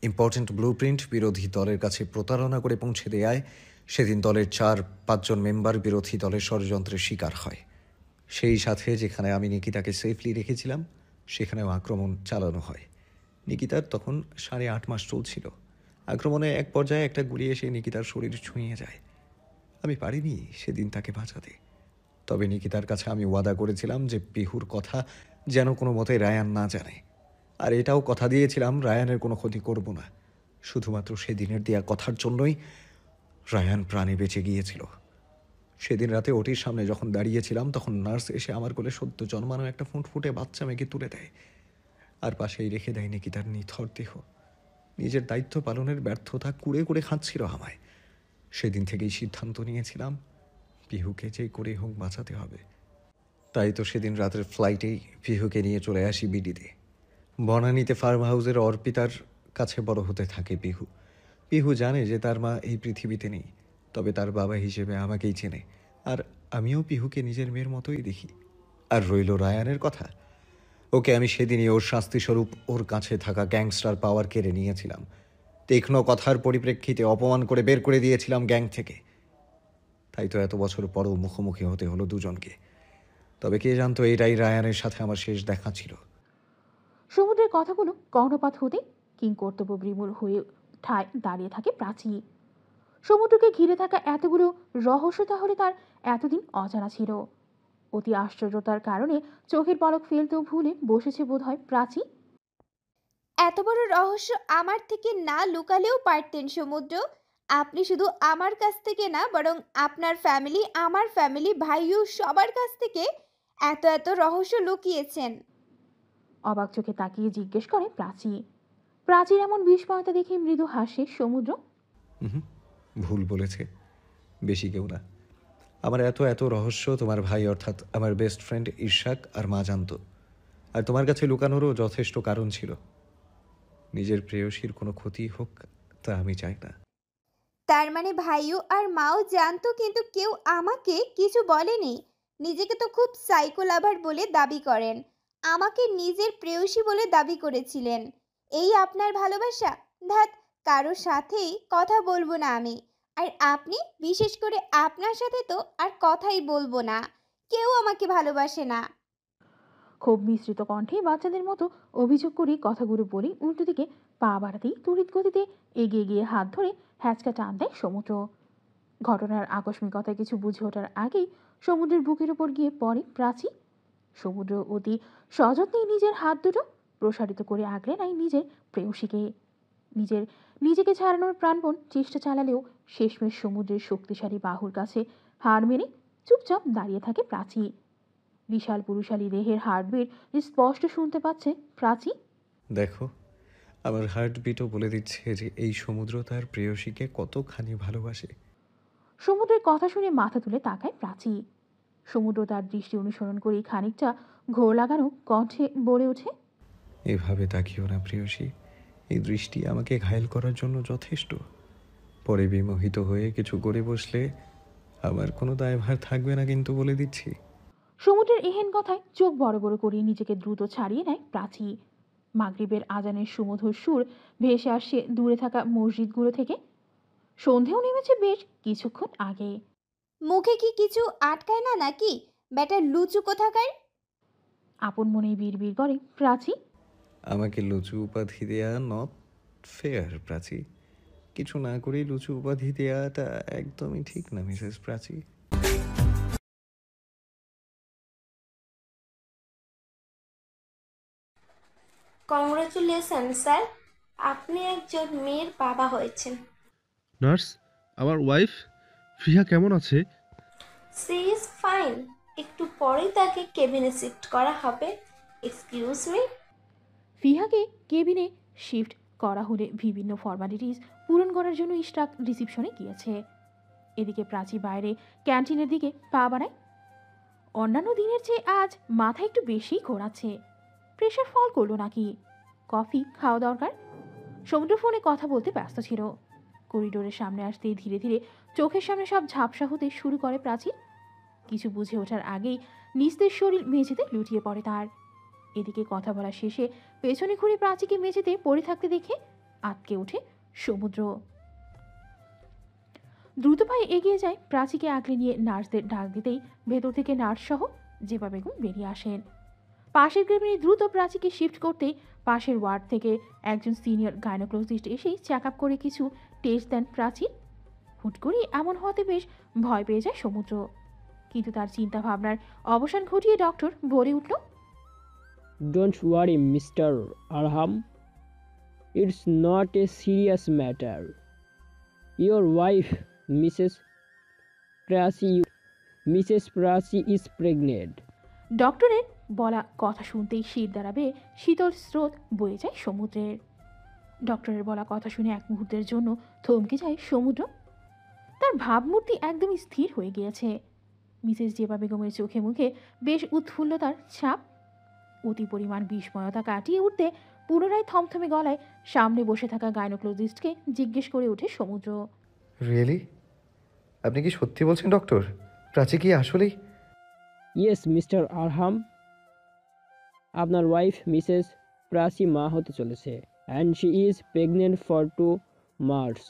ইম্পর্টেন্ট ব্লুপ্রিন্ট বিরোধী দলের কাছে প্রতারণা করে পৌঁছে দেয়। সেদিন দলের 4-5 মেম্বার বিরোধী দলের ষড়যন্ত্রের শিকার হয়। সেই সাথে যেখানে আমি নিকিতাকে সেফলি রেখেছিলাম সেখানেও আক্রমণ চালানো হয়। নিকিতার তখন 8.5 মাস চলছিল। আক্রমণে এক পর্যায়ে একটা গুলি এসে নিকিতার শরীর ছুঁয়ে যায়। আমি পারিনি সেদিন তাকে বাঁচাতে। তবে নিকিতার কাছে আমি ওয়াদা করেছিলাম যে পিহুর কথা যেন কোনো মতে রায়ান না জানে, আর এটাও কথা দিয়েছিলাম রায়ানের কোনো ক্ষতি করব না। শুধুমাত্র সেদিনের দেয়া কথার জন্যই রায়ান প্রাণে বেঁচে গিয়েছিল। সেদিন রাতে ওটির সামনে যখন দাঁড়িয়েছিলাম তখন নার্স এসে আমার কোলে সদ্য জন্মানো একটা ফুটফুটে বাচ্চা মেয়েকে তুলে দেয়, আর পাশেই রেখে দেয় নিকিতার নিথর দেহ। নিজের দায়িত্ব পালনের ব্যর্থতা কুড়ে কুড়ে খাচ্ছিল আমায়। সেদিন থেকেই সিদ্ধান্ত নিয়েছিলাম পিহুকে যে করে হোক বাঁচাতে হবে। তাই তো সেদিন রাতের ফ্লাইটেই পিহুকে নিয়ে চলে আসি বিডিতে। বনানীতে ফার্ম হাউসের অর্পিতার কাছে বড় হতে থাকে পিহু। পিহু জানে যে তার মা এই পৃথিবীতে নেই, তবে তার বাবা হিসেবে আমাকেই চেনে, আর আমিও পিহুকে নিজের মেয়ের মতোই দেখি। আর রইল রায়ানের কথা, ওকে আমি সেদিনই ওর শাস্তিস্বরূপ ওর কাছে থাকা গ্যাংস্টার পাওয়ার কেড়ে নিয়েছিলাম। তীক্ষ্ণ কথার পরিপ্রেক্ষিতে অপমান করে বের করে দিয়েছিলাম গ্যাং থেকে। তাই তো এত বছর পরও মুখোমুখি হতে হলো দুজনকে। তবে কে জানতো এটাই রায়ানের সাথে আমার শেষ দেখা ছিল। সমুদ্রের কথাগুলো কর্ণপাত হতে কিংকর্তব্য বিমূঢ় হয়ে ঠায় দাঁড়িয়ে থাকে প্রাচী। সমুদ্রকে ঘিরে থাকা এতগুলো রহস্য তাহলে তার এতদিন অজানা ছিল। অতি আশ্চর্যতার কারণে চোখের পলক ফেলতেও ভুলে বসেছে বোধহয় প্রাচী। এত বড় রহস্য আমার থেকে না লুকালেও পারতেন সমুদ্র। আপনি শুধু আমার কাছ থেকে না, বরং আপনার ফ্যামিলি, আমার ফ্যামিলি, ভাইও সবার কাছ থেকে এত এত রহস্য লুকিয়েছেন। অবাক চোখে তাকিয়ে জিজ্ঞেস করে প্রাচী। প্রাচীর এমন বিস্ময়তা দেখে মৃদু হাসে সমুদ্র। ভুল বলেছে, বেশি কেউ না। আমার এত এত রহস্য তোমার ভাই অর্থাৎ আমার বেস্ট ফ্রেন্ড ইরশাক আর মা জানত, আর তোমার কাছে লুকানোরও যথেষ্ট কারণ ছিল। নিজের প্রেয়সীর কোনো ক্ষতি হোক তা আমি চাই না। তার মানে ভাইও আর মাও জানতো, কিন্তু কেউ আমাকে কিছু বলেনি। নিজেকে তো খুব সাইকো লাভার বলে দাবি করেন, আমাকে নিজের প্রেয়সী বলে দাবি করেছিলেন। এই আপনার ভালোবাসা? ধ্যাত, কারোর সাথেই কথা বলবো না আমি। আর আপনি, বিশেষ করে আপনার সাথে তো আর কথাই বলবো না। কেউ আমাকে ভালোবাসে না। খুব মিশ্রিত কণ্ঠে বাচ্চাদের মতো অভিযোগ করে কথাগুলো বলে উল্টো দিকে পা বাড়াতেই তড়িৎ গতিতে এগিয়ে গিয়ে হাত ধরে হ্যাচকা টান দেয় সমুদ্র। ঘটনার আকস্মিকতায় কিছু বুঝে ওঠার আগেই সমুদ্রের বুকের ওপর গিয়ে পড়ে প্রাচী। সমুদ্র অতি সযত্নে নিজের হাত দুটো প্রসারিত করে আগলে নেয় নিজের প্রেয়সীকে। নিজেকে ছাড়ানোর প্রাণপণ চেষ্টা চালালেও শেষমেশ সমুদ্রের শক্তিশালী বাহুর কাছে হার মেনে চুপচাপ দাঁড়িয়ে থাকে প্রাচী। বিশাল পুরুষালী দেহের হার্টবিট স্পষ্ট শুনতে পাচ্ছে প্রাচী। দেখো, আমার হার্টবিটও বলে দিচ্ছে যে এই সমুদ্র তার প্রেয়সীকে কতখানি ভালোবাসে। সমুদ্রের কথা শুনে মাথা তুলে তাকায় প্রাচী। সমুদ্র তার দৃষ্টি অনুসরণ করে খানিকটা ঘোর লাগানো কণ্ঠে বলে ওঠে, এভাবে তাকিও না প্রেয়সী, এই দৃষ্টি আমাকে ঘায়েল করার জন্য যথেষ্ট। পরে বিমোহিত হয়ে কিছু করে বসলে আমার কোনো দায়ভার থাকবে না, কিন্তু বলে দিচ্ছি। সমুদ্রের এহেন কথায় চোখ বড় বড় করে নিজেকে দ্রুত ছাড়িয়ে নেয় প্রাচী। মাগরিবের আজানের সুমধুর সুর ভেসে আসছে দূরে থাকা মসজিদগুলো থেকে। সন্ধেও নেমেছে বেশ কিছুক্ষণ আগে। মুখে কি কিছু আটকায় না নাকি, ব্যাটার লুচু কোথাকার? আপন মনেই বিড়বিড় করে প্রাচী। আমাকে লুচু উপাধি দেয়া নট ফেয়ার প্রাচী। কিছু না করেই লুচু উপাধি দেওয়াটা একদমই ঠিক না মিসেস প্রাচী। কংগ্রেচুলেশন স্যার, আপনি একজন মেয়ের বাবা হয়েছেন। নার্স, আমার ওয়াইফ ফিহা কেমন আছে? She is fine. একটু পরেই তাকে কেবিনে শিফট করা হবে। Excuse me. ফিহাকে কেবিনে শিফট করা হলে বিভিন্ন ফর্মালিটিস পূরণ করার জন্য ইশরাক রিসিপশনে গিয়েছে। এদিকে প্রাচী বাইরে ক্যান্টিনের দিকে পা বাড়ায়। অন্যান্য দিনের চেয়ে আজ মাথা একটু বেশি ঘোরাচ্ছে। প্রেশার ফল করলো নাকি? কফি খাওয়া দরকার। সমুদ্র ফোনে কথা বলতে ব্যস্ত ছিল। করিডোরের সামনে আসতেই ধীরে ধীরে চোখের সামনে সব ঝাপসা হতে শুরু করে প্রাচীর। কিছু বুঝে ওঠার আগেই নিস্তেজ শরীর মেঝেতে লুটিয়ে পড়ে তার। এদিকে কথা বলা শেষে পেছনে ঘুরে প্রাচীকে মেঝেতে পড়ে থাকতে দেখে আটকে ওঠে সমুদ্র। দ্রুত পায়ে এগিয়ে যায় প্রাচীকে আগলে নিয়ে নার্সদের ডাক দিতেই ভেতর থেকে নার্স সহ জেবা বেগম বেরিয়ে আসেন। পাশের কেবিনে দ্রুত প্রাচীকে শিফট করতে পাশের ওয়ার্ড থেকে একজন সিনিয়র গাইনোকোলজিস্ট এসেই চেক আপ করে কিছু টেস্ট দেন প্রাচীর। হুট করে এমন হওয়াতে বেশ ভয় পেয়ে যায় সমুদ্র, কিন্তু তার চিন্তা ভাবনার অবসান ঘটিয়ে ডক্টর বলে উঠল, don't worry mister Arham, it's not a serious matter. Your wife Mrs Prachi is pregnant. ডক্টরের বলা কথা শুনতেই শির দাঁড়াবে শীতল স্রোত বয়ে যায় সমুদ্রের। ডক্টরের বলা কথা শুনে এক মুহূর্তের জন্য থমকে যায় সমুদ্র। তার ভাবমূর্তি একদমই স্থির হয়ে গিয়েছে। মিসেস জেবা বেগমের চোখে মুখে বেশ উৎফুল্লতার ছাপ। অতি পরিমাণ বিস্ময়তা কাটিয়ে উঠতে পুনরায় থমথমে গলায় সামনে বসে থাকা গাইনোকোলজিস্টকে জিজ্ঞেস করে ওঠে সমুদ্র, রিয়েলি? আপনি কি সত্যি বলছেন ডক্টর? প্রাচী কি আসলেই? ইয়েস মিস্টার আরহাম, আপনার ওয়াইফ মিসেস প্রাচী মা হতে চলেছে, and she is pregnant for 2 months।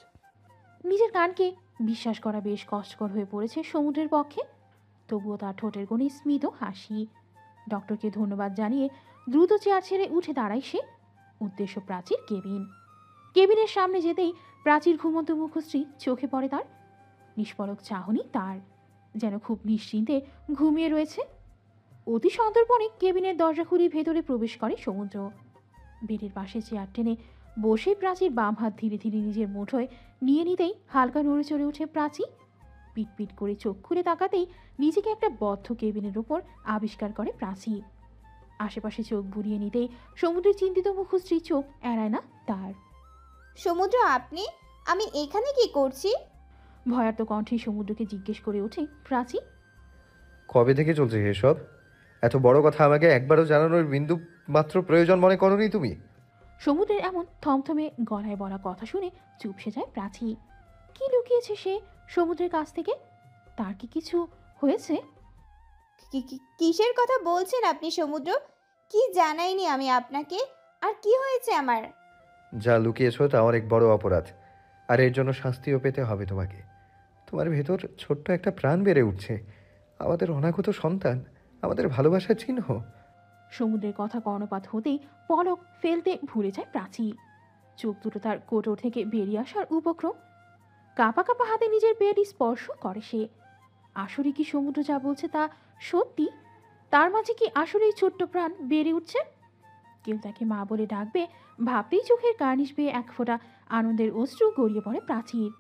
নিজের কানকে বিশ্বাস করা বেশ কষ্টকর হয়ে পড়েছে সমুদ্রের পক্ষে, তবুও তার ঠোঁটের কোণে স্মিত হাসি। ডক্টরকে ধন্যবাদ জানিয়ে দ্রুত চেয়ার ছেড়ে উঠে দাঁড়ায় সে। উদ্দেশ্য প্রাচীর কেবিন। কেবিনের সামনে যেতেই প্রাচীর ঘুমন্ত মুখশ্রী চোখে পড়ে তার। নিষ্পলক চাহনি তার, যেন খুব নিশ্চিন্তে ঘুমিয়ে রয়েছে। অতি সন্তর্পণে কেবিনের দরজা খুলে ভেতরে প্রবেশ করে সমুদ্র। বেডের পাশে চেয়ার টেনে বসে প্রাচীর বাম হাত ধীরে ধীরে নিজের মুঠোয় নিয়ে নিতেই হালকা নড়ে চড়ে ওঠে প্রাচী। পিটপিট করে চোখ খুলে তাকাতেই নিজেকে একটা বদ্ধ কেবিনের ওপর আবিষ্কার করে প্রাচী। আশেপাশে চোখ বুলিয়ে নিতেই সমুদ্রের চিন্তিত মুখশ্রী চোখ এড়ায় না তার। সমুদ্র, আপনি? আমি এখানে কি করছি? ভয়ার্ত কণ্ঠে সমুদ্রকে জিজ্ঞেস করে ওঠে প্রাচী। কবে থেকে চলছে এসব? এত বড় কথা আমাকে একবারও জানানোর বিন্দু মাত্র প্রয়োজন মনে করোনি তুমি? সমুদ্রের এমন থমথমে গলায় বলা কথা শুনে চুপসে যায় প্রাচী। কি লুকিয়েছে সে সমুদ্রের কাছ থেকে? তার কি কিছু হয়েছে? কিসের কথা বলছেন আপনি সমুদ্র? কি জানাইনি আমি আপনাকে? আর কি হয়েছে আমার? যা লুকিয়েছো তা অনেক বড় অপরাধ, আর এর জন্য শাস্তিও পেতে হবে তোমাকে। তোমার ভেতর ছোট্ট একটা প্রাণ বেড়ে উঠছে, আমাদের অনাগত সন্তান, আমাদের ভালোবাসার চিহ্ন। সমুদ্রের কথা কর্ণপাত হতেই পলক ফেলতে ভুলে যায় প্রাচী। চোখ দুটো তার কোটর থেকে বেরিয়ে আসার উপক্রম। কাঁপা কাঁপা হাতে নিজের পেটে স্পর্শ করে সে। আসলে কি সমুদ্র যা বলছে তা সত্যি? তার মাঝে কি আসলেই ছোট্ট প্রাণ বেড়ে উঠছে? কেউ তাকে মা বলে ডাকবে ভাবতেই চোখের কার্নিশ বেয়ে এক ফোঁটা আনন্দের অশ্রু গড়িয়ে পড়ে প্রাচীর।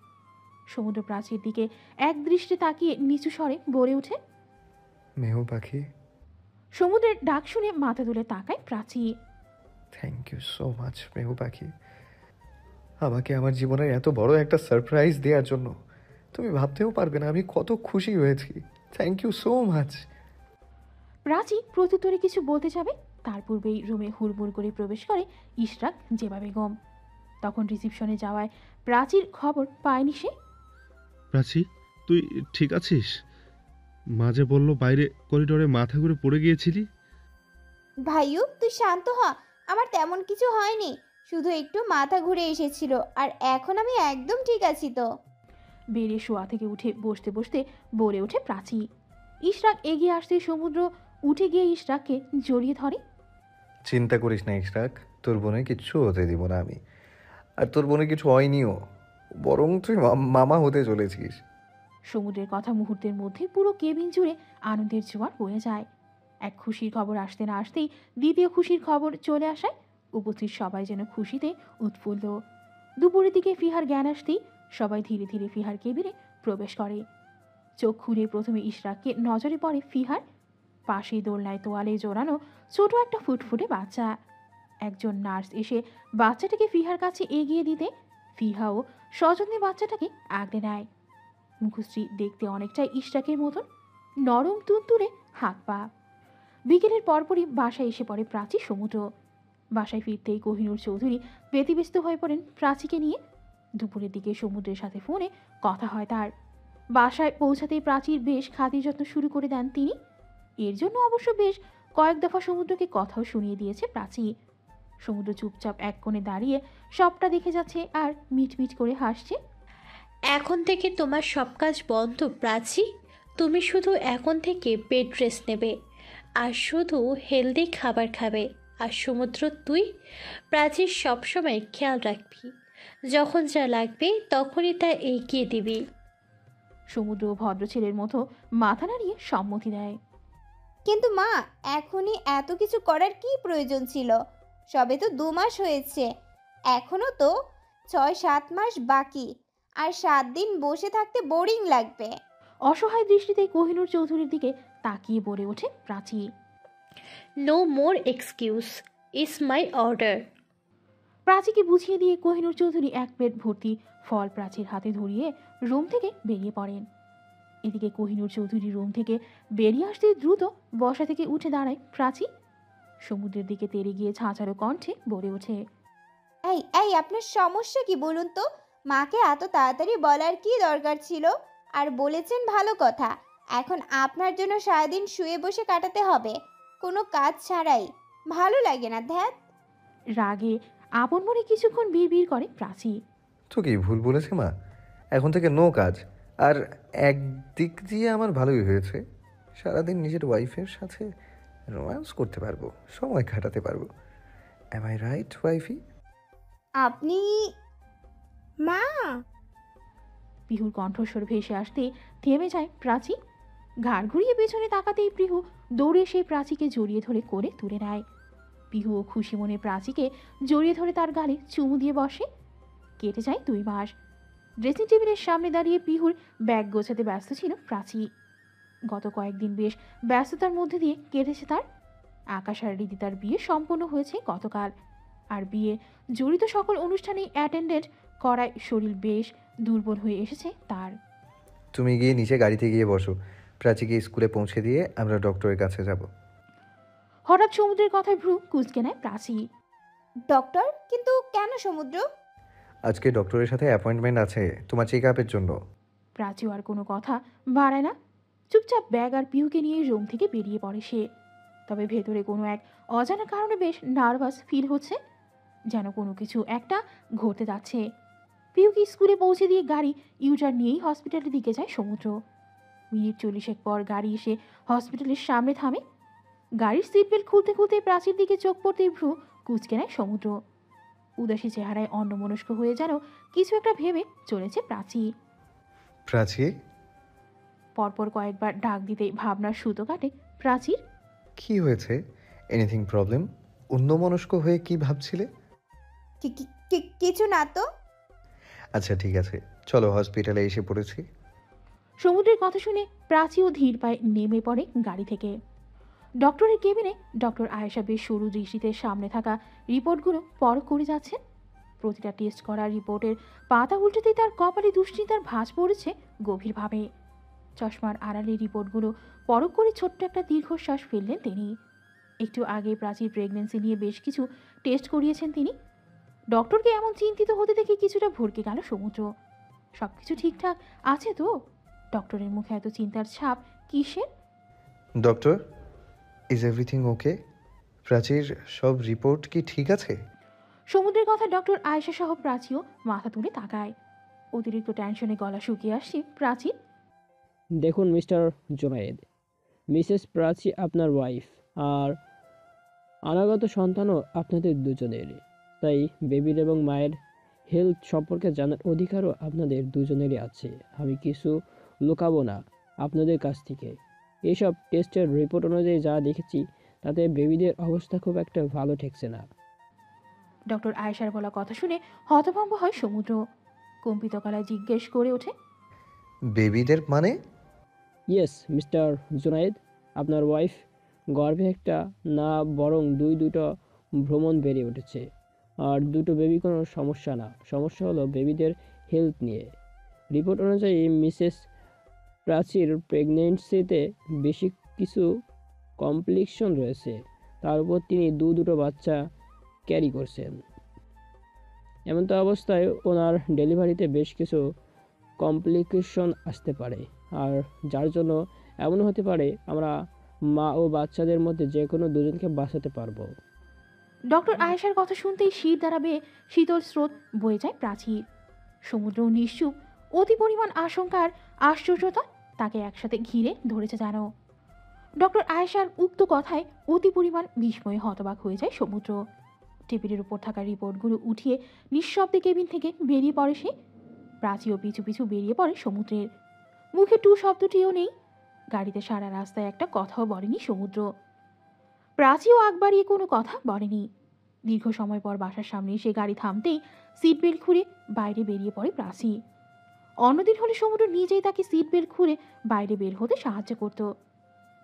সমুদ্র প্রাচীর দিকে এক দৃষ্টি তাকিয়ে নিচু স্বরে বলে ওঠে, মেহু পাখি। সমুদ্রের ডাক শুনে মাথা তুলে তাকায় Prachi. Thank you so much Mehu পাখি, আমাকে আমার জীবনের এত বড় একটা সারপ্রাইজ দেওয়ার জন্য। তুমি ভাবতেও পারবে না আমি কত খুশি হয়েছি। Thank you so much. Prachi প্রত্যুত্তরে কিছু বলতে যাবে, তার পূর্বেই রুমে হুড়মুড় করে প্রবেশ করে ইশরাক জেবা বেগম। তখন রিসিপশনে যাওয়ায় প্রাচীর খবর পায়নি সে। প্রাচী, তুই ঠিক আছিস? মাঝে বলল বাইরে করিডোরে মাথা ঘুরে পড়ে গিয়েছিলি। ভাইউ, তুই শান্ত হ। আমার তেমন কিছু হয়নি, শুধু একটু মাথা ঘুরে এসেছিল, আর এখন আমি একদম ঠিক আছি তো। বেরিয়ে শোয়া থেকে উঠে বসতে বসতে বলে ওঠে প্রাচী। ইশরাক এগিয়ে আসতে সমুদ্র উঠে গিয়ে ইশরাককে জড়িয়ে ধরে। চিন্তা করিস না ইশরাক, তোর বোনের কিচ্ছু হতে দিব না আমি। আর তোর বোনের কিছু হয়নিও, বরং তুই মামা হতে চলেছিস। সমুদ্রের কথা মুহূর্তের মধ্যে পুরো কেবিন জুড়ে আনন্দের জোয়ার বয়ে যায়। এক খুশির খবর আসতে না আসতেই দ্বিতীয় খুশির খবর চলে আসায় উপস্থিত সবাই যেন খুশিতে উৎফুল্ল। দুপুরের দিকে ফিহার জ্ঞান আসতেই সবাই ধীরে ধীরে ফিহার কেবিনে প্রবেশ করে। চোখ খুলে প্রথমে ইশরাককে নজরে পড়ে ফিহার। পাশেই দোলনায় তোয়ালে জোড়ানো ছোট একটা ফুটফুটে বাচ্চা। একজন নার্স এসে বাচ্চাটাকে ফিহার কাছে এগিয়ে দিতে ফিহাও সযত্নে বাচ্চাটাকে আগলে নেয়। মুখশ্রী দেখতে অনেকটাই ইশরাকের মতন, নরম তুলতুলে হাত পা। বিকেলের পরপরই বাসায় এসে পড়ে প্রাচী সমুদ্র। বাসায় ফিরতেই কোহিনূর চৌধুরী ব্যতিব্যস্ত হয়ে পড়েন প্রাচীকে নিয়ে। দুপুরের দিকে সমুদ্রের সাথে ফোনে কথা হয় তার। বাসায় পৌঁছাতেই প্রাচীর বেশ খাতির যত্ন শুরু করে দেন তিনি। এর জন্য অবশ্য বেশ কয়েক দফা সমুদ্রকে কথাও শুনিয়ে দিয়েছে প্রাচী। সমুদ্র চুপচাপ এক কোণে দাঁড়িয়ে সবটা দেখে যাচ্ছে আর মিটমিট করে হাসছে। এখন থেকে তোমার সব কাজ বন্ধ প্রাচী, তুমি শুধু এখন থেকে বেড রেস্ট নেবে। আর শুধু হেলদি খাবার খাবে। আর সমুদ্র, তুই প্রাচীর সবসময় খেয়াল রাখবি, যখন যা লাগবে তখনই তা এগিয়ে দিবি। সমুদ্র ভদ্র ছেলের মতো মাথা নাড়িয়ে সম্মতি দেয়। কিন্তু মা, এখনই এত কিছু করার কি প্রয়োজন ছিল? সবে তো 2 মাস হয়েছে, এখনো তো 6-7 মাস বাকি। আর 7 দিন বসে থাকতে বোরিং লাগবে। অসহায় দৃষ্টিতে কোহিনূর চৌধুরীর দিকে তাকিয়ে বলে ওঠে Prachi. No more excuse, it's my order. প্রাচীকে বুঝিয়ে দিয়ে কোহিনূর চৌধুরী এক প্লেট ভর্তি ফল প্রাচীর হাতে ধরিয়ে রুম থেকে বেরিয়ে পড়েন। এদিকে কোহিনূর চৌধুরী রুম থেকে বেরিয়ে আসতে দ্রুত বসা থেকে উঠে দাঁড়ায় প্রাচী। সমুদ্রের দিকে তেড়ে গিয়ে ঝাঁঝালো কণ্ঠে বলে ওঠে, এই এই আপনার সমস্যা কি বলুন তো? মাকে এত তাড়াতাড়ি বলার কি দরকার ছিল? আর বলেছেন ভালো কথা, এখন আপনার জন্য সারাদিন শুয়ে বসে কাটাতে হবে, কোনো কাজ ছাড়াই। ভালো লাগে না ধ্যাত। রাগে আপন মনে কিছুক্ষণ বিড়বিড় করে প্রাচী। তো কি ভুল বলেছে মা? এখন থেকে নো কাজ। আর একদিক দিয়ে আমার ভালোই হয়েছে, সারাদিন নিজের ওয়াইফের সাথে রোম্যান্স করতে পারবো, সময় কাটাতে পারবো। Am I right wifey? আপনি মা, পিহুর কণ্ঠস্বর ভেসে আসতে থেমে যায় প্রাচী। ঘাড় ঘুরিয়ে পেছনে তাকাতেই পিহু দৌড়ে সেই প্রাচীকে জড়িয়ে ধরে করে তুলে নেয়। পিহুও খুশি মনে প্রাচীকে জড়িয়ে ধরে তার গালে চুমু দিয়ে বসে। কেটে যায় 2 মাস। ড্রেসিং টেবিলের সামনে দাঁড়িয়ে পিহুর ব্যাগ গোছাতে ব্যস্ত ছিল প্রাচী। গত কয়েকদিন বেশ ব্যস্ততার মধ্যে দিয়ে কেটেছে তার। আকাশ আর রিদিতার বিয়ে সম্পন্ন হয়েছে গতকাল। আর বিয়ে জড়িত সকল অনুষ্ঠানেই অ্যাটেন্ডেন্ট করায় শরীর বেশ দুর্বল হয়ে এসেছে তার। তুমি গিয়ে নিচে গাড়িতে গিয়ে বসো, প্রাচীকে স্কুলে পৌঁছে দিয়ে আমরা ডক্টরের কাছে যাব। হঠাৎ সমুদ্রের কথায় ভ্রু কুঁচকে নেয় প্রাচী। ডক্টর? কিন্তু কেন সমুদ্র? আজকে ডক্টরের সাথে অ্যাপয়েন্টমেন্ট আছে তোমার চেক আপের জন্য। প্রাচীও আর কোনো কথা বাড়ায় না, চুপচাপ ব্যাগ আর পিহুকে নিয়ে রুম থেকে বেরিয়ে পড়ে সে। তবে ভেতরে কোনো এক অজানা কারণে বেশ নার্ভাস ফিল হচ্ছে, যেন কোনো কিছু একটা ঘটতে যাচ্ছে। পিহুকে স্কুলে পৌঁছে দিয়ে গাড়ি ইউটার নিয়েই হসপিটালের দিকে যায় সমুদ্র। মিনিট 40 পর গাড়ি এসে হসপিটালের সামনে থামে। গাড়ির সিট বেল্ট খুলতে খুলতে প্রাচীর দিকে চোখ পড়তেই ভ্রু কুঁচকে নেয় সমুদ্র। উদাসী চেহারায় অন্যমনস্ক হয়ে যেন কিছু একটা ভেবে চলেছে প্রাচী। প্রাচী? পরপর কয়েকবার ডাক দিতেই ভাবনার সুতো কাটে প্রাচীর। কি হয়েছে? Anything problem? অন্যমনস্ক হয়ে কি ভাবছিলে? কিছু না তো। আচ্ছা ঠিক আছে, চলো হসপিটালে এসে পড়েছি। সমুদ্রের কথা শুনে প্রাচীও ধীর পায়ে নেমে পড়ে গাড়ি থেকে। ডক্টরের কেবিনে ডক্টর আয়েশা বেশ সরু দৃষ্টিতে সামনে থাকা রিপোর্টগুলো পরখ করে যাচ্ছেন। প্রতিটা টেস্ট করা রিপোর্টের পাতা উল্টেতেই তার কপালে দুশ্চিন্তার ভাঁজ পড়েছে গভীরভাবে। চশমার আড়ালে রিপোর্টগুলো পরখ করে ছোট্ট একটা দীর্ঘশ্বাস ফেললেন তিনি। একটু আগে প্রাচীর প্রেগনেন্সি নিয়ে বেশ কিছু টেস্ট করিয়েছেন তিনি। ডক্টরকে এমন চিন্তিত হতে দেখে কিছুটা ভরকে গেল সমুদ্র। সব কিছু ঠিকঠাক আছে তো? ডক্টরের মুখে এত চিন্তার ছাপ কিসের? Doctor, is everything okay? প্রাচীর সব রিপোর্ট কি ঠিক আছে? সমুদ্রের কথা ডক্টর আয়েশা সহ প্রাচীও মাথা তুলে তাকায়। অতিরিক্ত টেনশনে গলা শুকিয়ে আসছে প্রাচীর। দেখুন মিস্টার জুনায়েদ, মিসেস প্রাচী আপনার ওয়াইফ, আর অনাগত সন্তানও আপনাদের দুজনের। তাই বেবির এবং মায়ের হেলথ সম্পর্কে জানার অধিকারও আপনাদের দুজনেরই আছে। আমি কিছু লুকাবো না আপনাদের কাছ থেকে। এইসব টেস্টের রিপোর্ট অনুযায়ী যা দেখেছি তাতে বেবিদের অবস্থা খুব একটা ভালো ঠেকছে না। ডক্টর আয়েশার বলা কথা শুনে হতভম্ব হয় সমুদ্র। কম্পিত গলায় জিজ্ঞেস করে ওঠে, বেবিদের মানে? ইয়েস মিস্টার জুনায়েদ, আপনার ওয়াইফ গর্ভে একটা না বরং দুটো ভ্রমণ বেড়ে উঠেছে। আর দুটো বেবি কোনো সমস্যা না, সমস্যা হলো বেবিদের হেলথ নিয়ে। রিপোর্ট অনুযায়ী মিসেস প্রাচীর প্রেগনেন্সিতে বেশি কিছু কমপ্লিকেশন রয়েছে। তার উপর তিনি দুটো বাচ্চা ক্যারি করছেন। এমন তো অবস্থায় ওনার ডেলিভারিতে বেশ কিছু কমপ্লিকেশন আসতে পারে, আর যার জন্য এমন হতে পারে আমরা মা ও বাচ্চাদের মধ্যে যে কোনো দুজনকে বাঁচাতে পারবো। ডক্টর আয়েশার কথা শুনতেই শির দ্বারা বেয়ে শীতল স্রোত বয়ে যায় প্রাচীর। সমুদ্র নিশ্চুপ, অতি পরিমাণ আশঙ্কার আশ্চর্যতা তাকে একসাথে ঘিরে ধরেছে যেন। ডক্টর আয়েশার উক্ত কথায় অতি পরিমাণ বিস্ময়ে হতবাক হয়ে যায় সমুদ্র। টেবিলের উপর থাকা রিপোর্টগুলো উঠিয়ে নিঃশব্দে কেবিন থেকে বেরিয়ে পড়ে সে। প্রাচীও পিছু পিছু বেরিয়ে পড়ে সমুদ্রের। মুখে টু শব্দটিও নেই। গাড়িতে সারা রাস্তায় একটা কথাও বলেনি সমুদ্র। প্রাচীও আগ বাড়িয়ে কোনো কথা বলেনি। দীর্ঘ সময় পর বাসার সামনে এসে গাড়ি থামতেই সিট বেল্ট খুলে বাইরে বেরিয়ে পড়ে প্রাচী। অন্যদিন হলে সমুদ্র নিজেই তাকে সিট বেল্ট খুলে বাইরে বের হতে সাহায্য করত।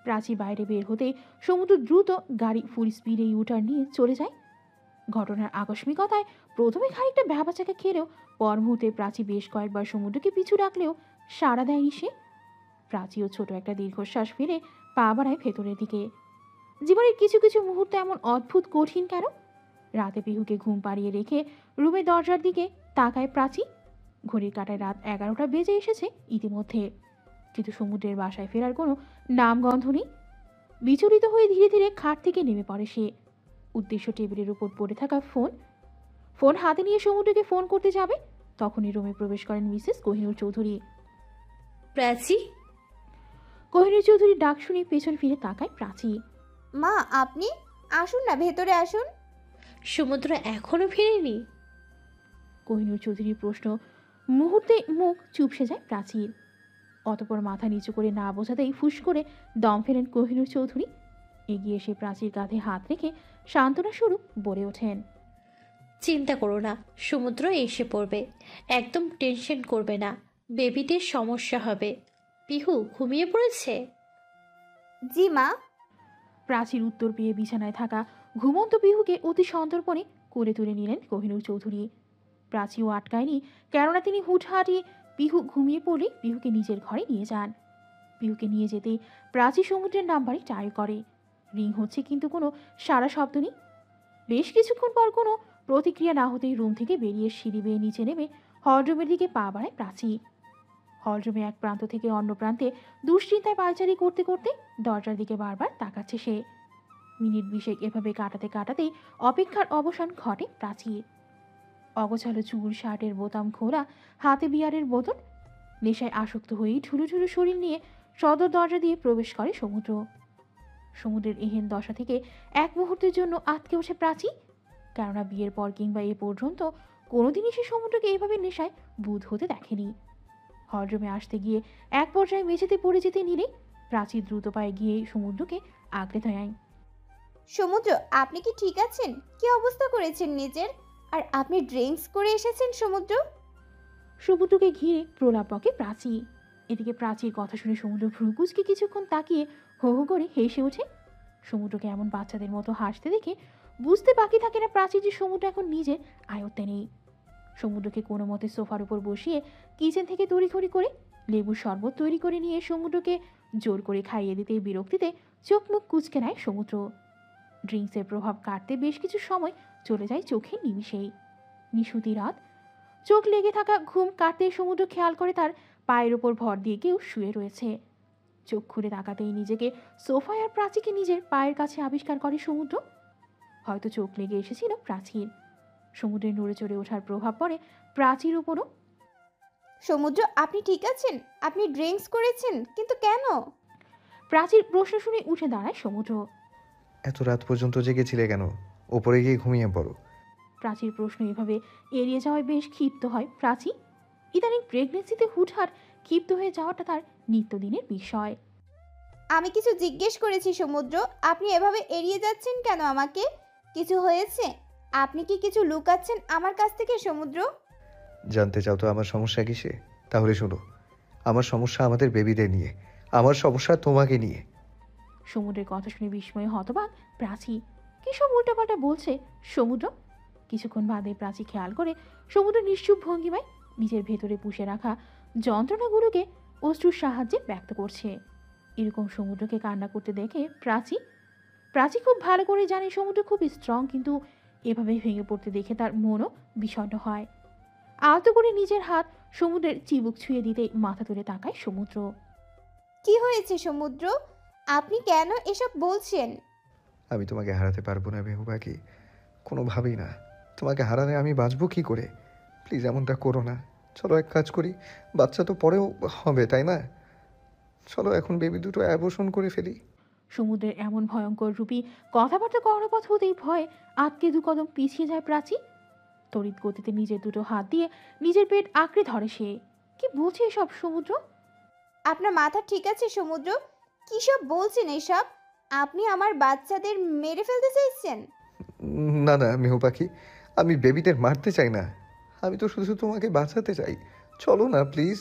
প্রাচী বাইরে বের হতে সমুদ্র দ্রুত গাড়ি ফুল স্পিডে ইউটার্ন নিয়ে চলে যায়। ঘটনার আকস্মিকতায় প্রথমে খানিকটা ভ্যাবাচাকা খেলেও পর মুহূর্তে প্রাচী বেশ কয়েকবার সমুদ্রকে পিছু ডাকলেও সাড়া দেয়নি সে। প্রাচীও ছোট একটা দীর্ঘশ্বাস ফেলে পা বাড়ায় ভেতরের দিকে। জীবনের কিছু কিছু মুহূর্তে এমন অদ্ভুত কঠিন কেন? রাতে পিহুকে ঘুম পাড়িয়ে রেখে রুমের দরজার দিকে তাকায় প্রাচী। ঘড়ির কাঁটায় রাত 11টা বেজে এসেছে ইতিমধ্যে, কিন্তু সমুদ্রের বাসায় ফেরার কোনো নামগন্ধ নেই। বিচলিত হয়ে ধীরে ধীরে খাট থেকে নেমে পড়ে সে। উদ্দেশ্য টেবিলের উপর পড়ে থাকা ফোন হাতে নিয়ে সমুদ্রকে ফোন করতে যাবে, তখনই রুমে প্রবেশ করেন মিসেস কোহিনূর চৌধুরী। প্রাচী। কোহিনূর চৌধুরীর ডাক শুনে পেছন ফিরে তাকায় প্রাচী। মা, আপনি আসুন না, ভেতরে আসুন। সমুদ্র এখনো ফেরেনি? কোহিনূর চৌধুরীর প্রশ্ন মুহূর্তে মুখ চুপসে যায় প্রাচীর। অতপর মাথা নিচু করে না বোঝাতেই ফুস করে দম ফেলেন কোহিনূর চৌধুরী। এগিয়ে এসে প্রাচীর কাঁধে হাত রেখে সান্ত্বনা স্বরূপ বলে ওঠেন, চিন্তা করো না, সমুদ্র এসে পড়বে। একদম টেনশন করবে না, বেবিদের সমস্যা হবে। পিহু ঘুমিয়ে পড়েছে? জি মা। প্রাচীর উত্তর পেয়ে বিছানায় থাকা ঘুমন্ত পিহুকে অতি সন্তর্পণে কোলে তুলে নিলেন কোহিনূর চৌধুরী। প্রাচীও আটকায়নি, কেননা তিনি হুটহাটি পিহু ঘুমিয়ে পড়লে পিহুকে নিজের ঘরে নিয়ে যান। পিহুকে নিয়ে যেতেই প্রাচী সমুদ্রের নাম্বারে ডায়াল করে। রিং হচ্ছে, কিন্তু কোনো সারা শব্দ নেই। বেশ কিছুক্ষণ পর কোনো প্রতিক্রিয়া না হতেই রুম থেকে বেরিয়ে সিঁড়ি বেয়ে নিচে নেমে হলরুমের দিকে পা বাড়ায় প্রাচী। হলরুমে এক প্রান্ত থেকে অন্য প্রান্তে দুশ্চিন্তায় পায়চারি করতে করতে দরজার দিকে বারবার তাকাচ্ছে সে। মিনিট 20 এভাবে কাটাতে কাটাতেই অপেক্ষার অবসান ঘটে প্রাচীর। অগোছালো চুল, শার্টের বোতাম খোলা, হাতে বিয়ারের বোতল, নেশায় আসক্ত হয়েই ঠুলু ঠুলু শরীর নিয়ে সদর দরজা দিয়ে প্রবেশ করে সমুদ্র। সমুদ্রের এহেন দশা থেকে এক মুহূর্তের জন্য আটকে ওঠে প্রাচী, কেননা বিয়ের পর কিংবা এ পর্যন্ত কোনোদিনই সে সমুদ্রকে এভাবে নেশায় বুঁদ হতে দেখেনি। হলরুমে আসতে গিয়ে এক পর্যায়ে মেঝেতে পড়ে যেতে নিলে প্রাচী দ্রুত পায়ে গিয়ে সমুদ্রকে আগলে ধরায়। সমুদ্র, আপনি কি ঠিক আছেন? কি অবস্থা করেছেন নিজের? আর আপনি ড্রিঙ্কস করে এসেছেন সমুদ্র? সমুদ্রকে ঘিরে প্রলাপ বকে প্রাচী। এদিকে প্রাচীর কথা শুনে সমুদ্র ভ্রুকুচকে কিছুক্ষণ তাকিয়ে হো হো করে হেসে ওঠে। সমুদ্রকে এমন বাচ্চাদের মতো হাসতে দেখে বুঝতে বাকি থাকে না প্রাচীর যে সমুদ্র এখন নিজের আয়ত্তে নেই। সমুদ্রকে কোনো মতে সোফার উপর বসিয়ে কিচেন থেকে তড়িঘড়ি করে লেবুর শরবত তৈরি করে নিয়ে সমুদ্রকে জোর করে খাইয়ে দিতে বিরক্তিতে চোখ মুখ কুচকে নেয় সমুদ্র। ড্রিঙ্কসের প্রভাব কাটতে বেশ কিছু সময় চলে যায় চোখের নিমিষেই। নিশুতি রাত, চোখ লেগে থাকা ঘুম কাটতে সমুদ্র খেয়াল করে তার পায়ের ওপর ভর দিয়ে কেউ শুয়ে রয়েছে। চোখ খুলে তাকাতেই নিজেকে সোফায় আর প্রাচীকে নিজের পায়ের কাছে আবিষ্কার করে সমুদ্র। হয়তো চোখ লেগে এসেছিল প্রাচীর। সমুদ্রের নড়ে চড়ে ওঠার প্রভাব পড়ে প্রাচীর উপরও। সমুদ্র, আপনি ঠিক আছেন? আপনি ড্রিঙ্কস করেছেন, কিন্তু কেন? প্রাচীর প্রশ্ন শুনে উঠে দাঁড়ায় সমুদ্র। এত রাত পর্যন্ত জেগেছিলে কেন? ওপরে গিয়ে ঘুমিয়ে পড়ো। প্রাচীর প্রশ্ন এভাবে এড়িয়ে যাওয়ায় বেশ ক্ষিপ্ত হয় প্রাচী। ইদানিং প্রেগনেন্সিতে হুটহাট ক্ষিপ্ত হয়ে যাওয়াটা তার নিত্যদিনের বিষয়। আমি কিছু জিজ্ঞেস করেছি সমুদ্র, আপনি এভাবে এড়িয়ে যাচ্ছেন কেন আমাকে? কিছু হয়েছে? আপনি কি কিছু লুকাচ্ছেন আমার কাছ থেকে সমুদ্র? জানতে চাও তো আমার সমস্যা কিসে? তাহলে শোনো, আমার সমস্যা আমাদের বেবিদের নিয়ে, আমার সমস্যা তোমাকে নিয়ে। সমুদ্রের কথা শুনে বিস্ময়ে হতবাক প্রাচী। কি সব উল্টাপাল্টা বলছে সমুদ্র? কিছুক্ষণ বাদে প্রাচী খেয়াল করে সমুদ্র নিশ্চুপ ভঙ্গিমায় নিজের ভেতরে পুষে রাখা যন্ত্রণাগুলোকে অশ্রুর সাহায্যে ব্যক্ত করছে। এরকম সমুদ্রকে কান্না করতে দেখে প্রাচী খুব ভালো করে জানে সমুদ্র খুব স্ট্রং, কিন্তু এভাবে ভেঙে পড়তে দেখে তার মনও বিষণ্ণ হয়। আলতো করে নিজের হাত সমুদ্রের চিবুক ছুঁয়ে দিতেই মাথা তুলে তাকায় সমুদ্র। কি হয়েছে সমুদ্র? আপনি কেন এসব বলছেন? আমি তোমাকে হারাতে পারবো না মেহুবাকি, কোনোভাবেই না। তোমাকে হারালে আমি বাঁচবো কি করে? প্লিজ এমনটা করো না। চলো এক কাজ করি, বাচ্চা তো পরেও হবে, তাই না? চলো এখন বেবি দুটো অ্যাবর্শন করে ফেলি। সমুদ্রের এমন ভয়ঙ্কর রূপী কথাবার্তা কর্ণপাত হতেই ভয়ে আটকে দু কদম পিছিয়ে যায় প্রাচী। তড়িৎ গতিতে নিজের দুটো হাত দিয়ে নিজের পেট আঁকড়ে ধরে সে। কি বলছে এসব সমুদ্র? আপনার মাথা ঠিক আছে সমুদ্র? কী সব বলছেন এসব? আপনি আমার বাচ্চাদের মেরে ফেলতে চাইছেন? না না মেহু পাখি, আমি বেবিদের মারতে চাই না। আমি তো শুধু তোমাকে বাঁচাতে চাই। চলো না প্লিজ।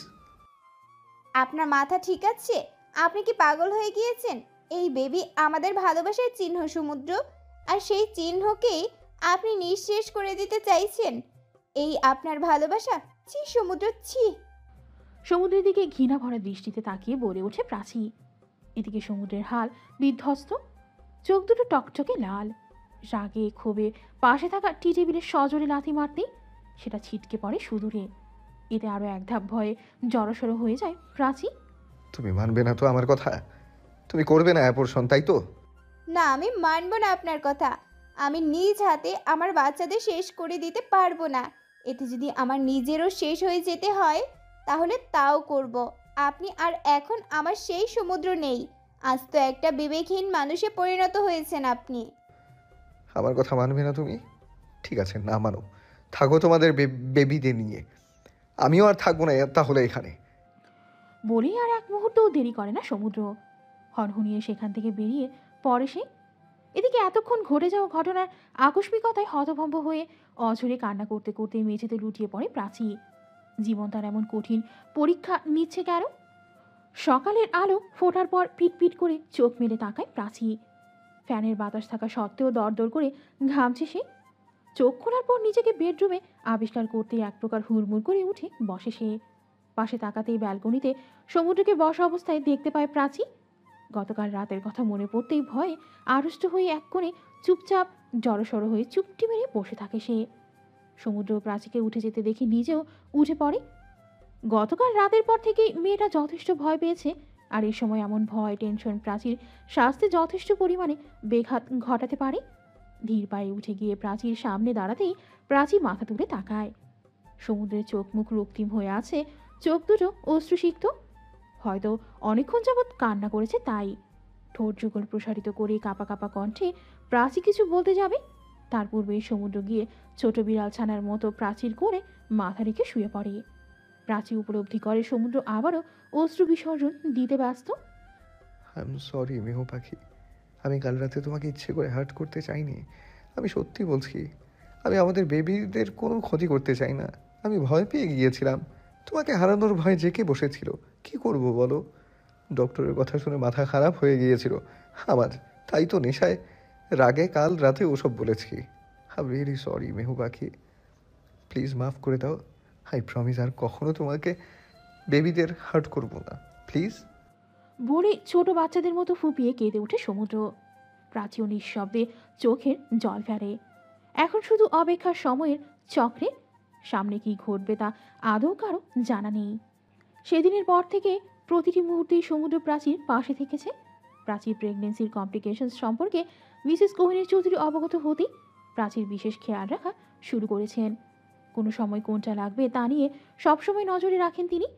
আপনার মাথা ঠিক আছে? আপনি কি পাগল হয়ে গিয়েছেন? এই বেবি আমাদের ভালোবাসার চিহ্ন সমুদ্র, আর সেই চিহ্নকেই আপনি নিঃশেষ করে দিতে চাইছেন। এই আপনার ভালোবাসা? ছি সমুদ্র, ছি। সমুদ্রের দিকে ঘৃণা ভরা দৃষ্টিতে তাকিয়ে বলে ওঠে প্রাচী। এদিকে সমুদ্রের হাল বিধ্বস্ত, চোখ দুটো টকটকে লাল। রাগে ক্ষোভে পাশে থাকা টি টেবিলের সজোরে লাথি মারতেই সেটা ছিটকে পড়ে সুদূরে। এতে আরো এক ধাপ ভয়ে জড়সড় হয়ে যায় প্রাচী। তুমি মানবে না তো আমার কথা? তুমি করবে না অ্যাবর্শন, তাই তো? না, আমি মানব না আপনার কথা। আমি নিজ হাতে আমার বাচ্চাদের শেষ করে দিতে পারবো না। এতে যদি আমার নিজেরও শেষ হয়ে যেতে হয় তাহলে তাও করব। আপনি আর এখন আমার সেই সমুদ্র নেই। আজ তো একটা বিবেকহীন মানুষে পরিণত হয়েছেন আপনি। আমার কথা মানবে না তুমি? ঠিক আছে, না মানো, থাকো তোমাদের বেবিদের নিয়ে। আমিও আর থাকবো না তাহলে এখানে। বলেই আর এক মুহূর্তও দেরি করে না সমুদ্র। হনহনিয়ে সেখান থেকে বেরিয়ে পড়ে সে। এদিকে এতক্ষণ ঘটে যাওয়া ঘটনার আকস্মিকতায় হতভম্ব হয়ে অঝরে কান্না করতে করতে মেঝেতে লুটিয়ে পড়ে প্রাচী। জীবন তার এমন কঠিন পরীক্ষা নিচ্ছে কেন? সকালের আলো ফোটার পর পিটপিট করে চোখ মেলে তাকায় প্রাচী। ফ্যানের বাতাস থাকা সত্ত্বেও দরদর করে ঘামছে সে। চোখ খোলার পর নিজেকে বেডরুমে আবিষ্কার করতে এক প্রকার হুড়মুড় করে উঠে বসে সে। পাশে তাকাতেই ব্যালকনিতে সমুদ্রকে বসা অবস্থায় দেখতে পায় প্রাচী। গতকাল রাতের কথা মনে পড়তেই ভয়ে আড়ষ্ট হয়ে এক কোণে চুপচাপ জড়সড় হয়ে চুপটি মেরে বসে থাকে সে। সমুদ্র প্রাচীকে উঠে যেতে দেখে নিজেও উঠে পড়ে। গতকাল রাতের পর থেকেই মেয়েটা যথেষ্ট ভয় পেয়েছে, আর এই সময় এমন ভয় টেনশন প্রাচীর স্বাস্থ্যে যথেষ্ট পরিমাণে বেঘাত ঘটাতে পারে। ধীর পায়ে উঠে গিয়ে প্রাচীর সামনে দাঁড়াতেই প্রাচী মাথা তুলে তাকায়। সমুদ্রের চোখ মুখ রক্তিম হয়ে আছে, চোখ দুটো অশ্রুসিক্ত। হয়তো অনেকক্ষণ যাবৎ কান্না করেছে তাই। ঠোঁট যুগল প্রসারিত করে কাঁপা কাঁপা কণ্ঠে প্রাচী কিছু বলতে যাবে, তার পূর্বেই সমুদ্র গিয়ে ছোট বিড়াল ছানার মতো প্রাচীর করে মাথা রেখে শুয়ে পড়ে। প্রাচী উপলব্ধি করে সমুদ্র আবারও অশ্রু বিসর্জন দিতে ব্যস্ত। আই এম সরি মেহু পাখি, আমি কাল রাতে তোমাকে ইচ্ছে করে হার্ট করতে চাইনি। আমি সত্যি বলছি, আমি আমাদের বেবিদের কোনো ক্ষতি করতে চাই না। আমি ভয় পেয়ে গিয়েছিলাম, তোমাকে হারানোর ভয় জেঁকে বসেছিল। কি করব বলো? ডক্টরের কথা শুনে মাথা খারাপ হয়ে গিয়েছিল আমার, তাই তো নেশায় রাগে কাল রাতে ওসব বলেছি। আই এম রিয়েলি সরি মেহু পাখি, প্লিজ মাফ করে দাও। আই প্রমিস আর কখনো তোমাকে বেবিদের হার্ট করব না, প্লিজ। বলে ছোট বাচ্চাদের মতো ফুপিয়ে কেঁদে ওঠে সমুদ্র। প্রাচীও নিঃশব্দে চোখের জল ফেলে। এখন শুধু অপেক্ষার সময়ের চক্রে। সামনে কি ঘটবে তা আদৌ কারো জানা নেই। সেদিনের পর থেকে প্রতিটি মুহূর্তেই সমুদ্র প্রাচীর পাশে থেকেছে। প্রাচীর প্রেগনেন্সির কমপ্লিকেশনস সম্পর্কে মিসেস কোহিনীর চৌধুরী অবগত হতেই প্রাচীর বিশেষ খেয়াল রাখা শুরু করেছেন। কোনো সময় কোনটা লাগবে তা নিয়ে সবসময় নজরে রাখেন তিনি।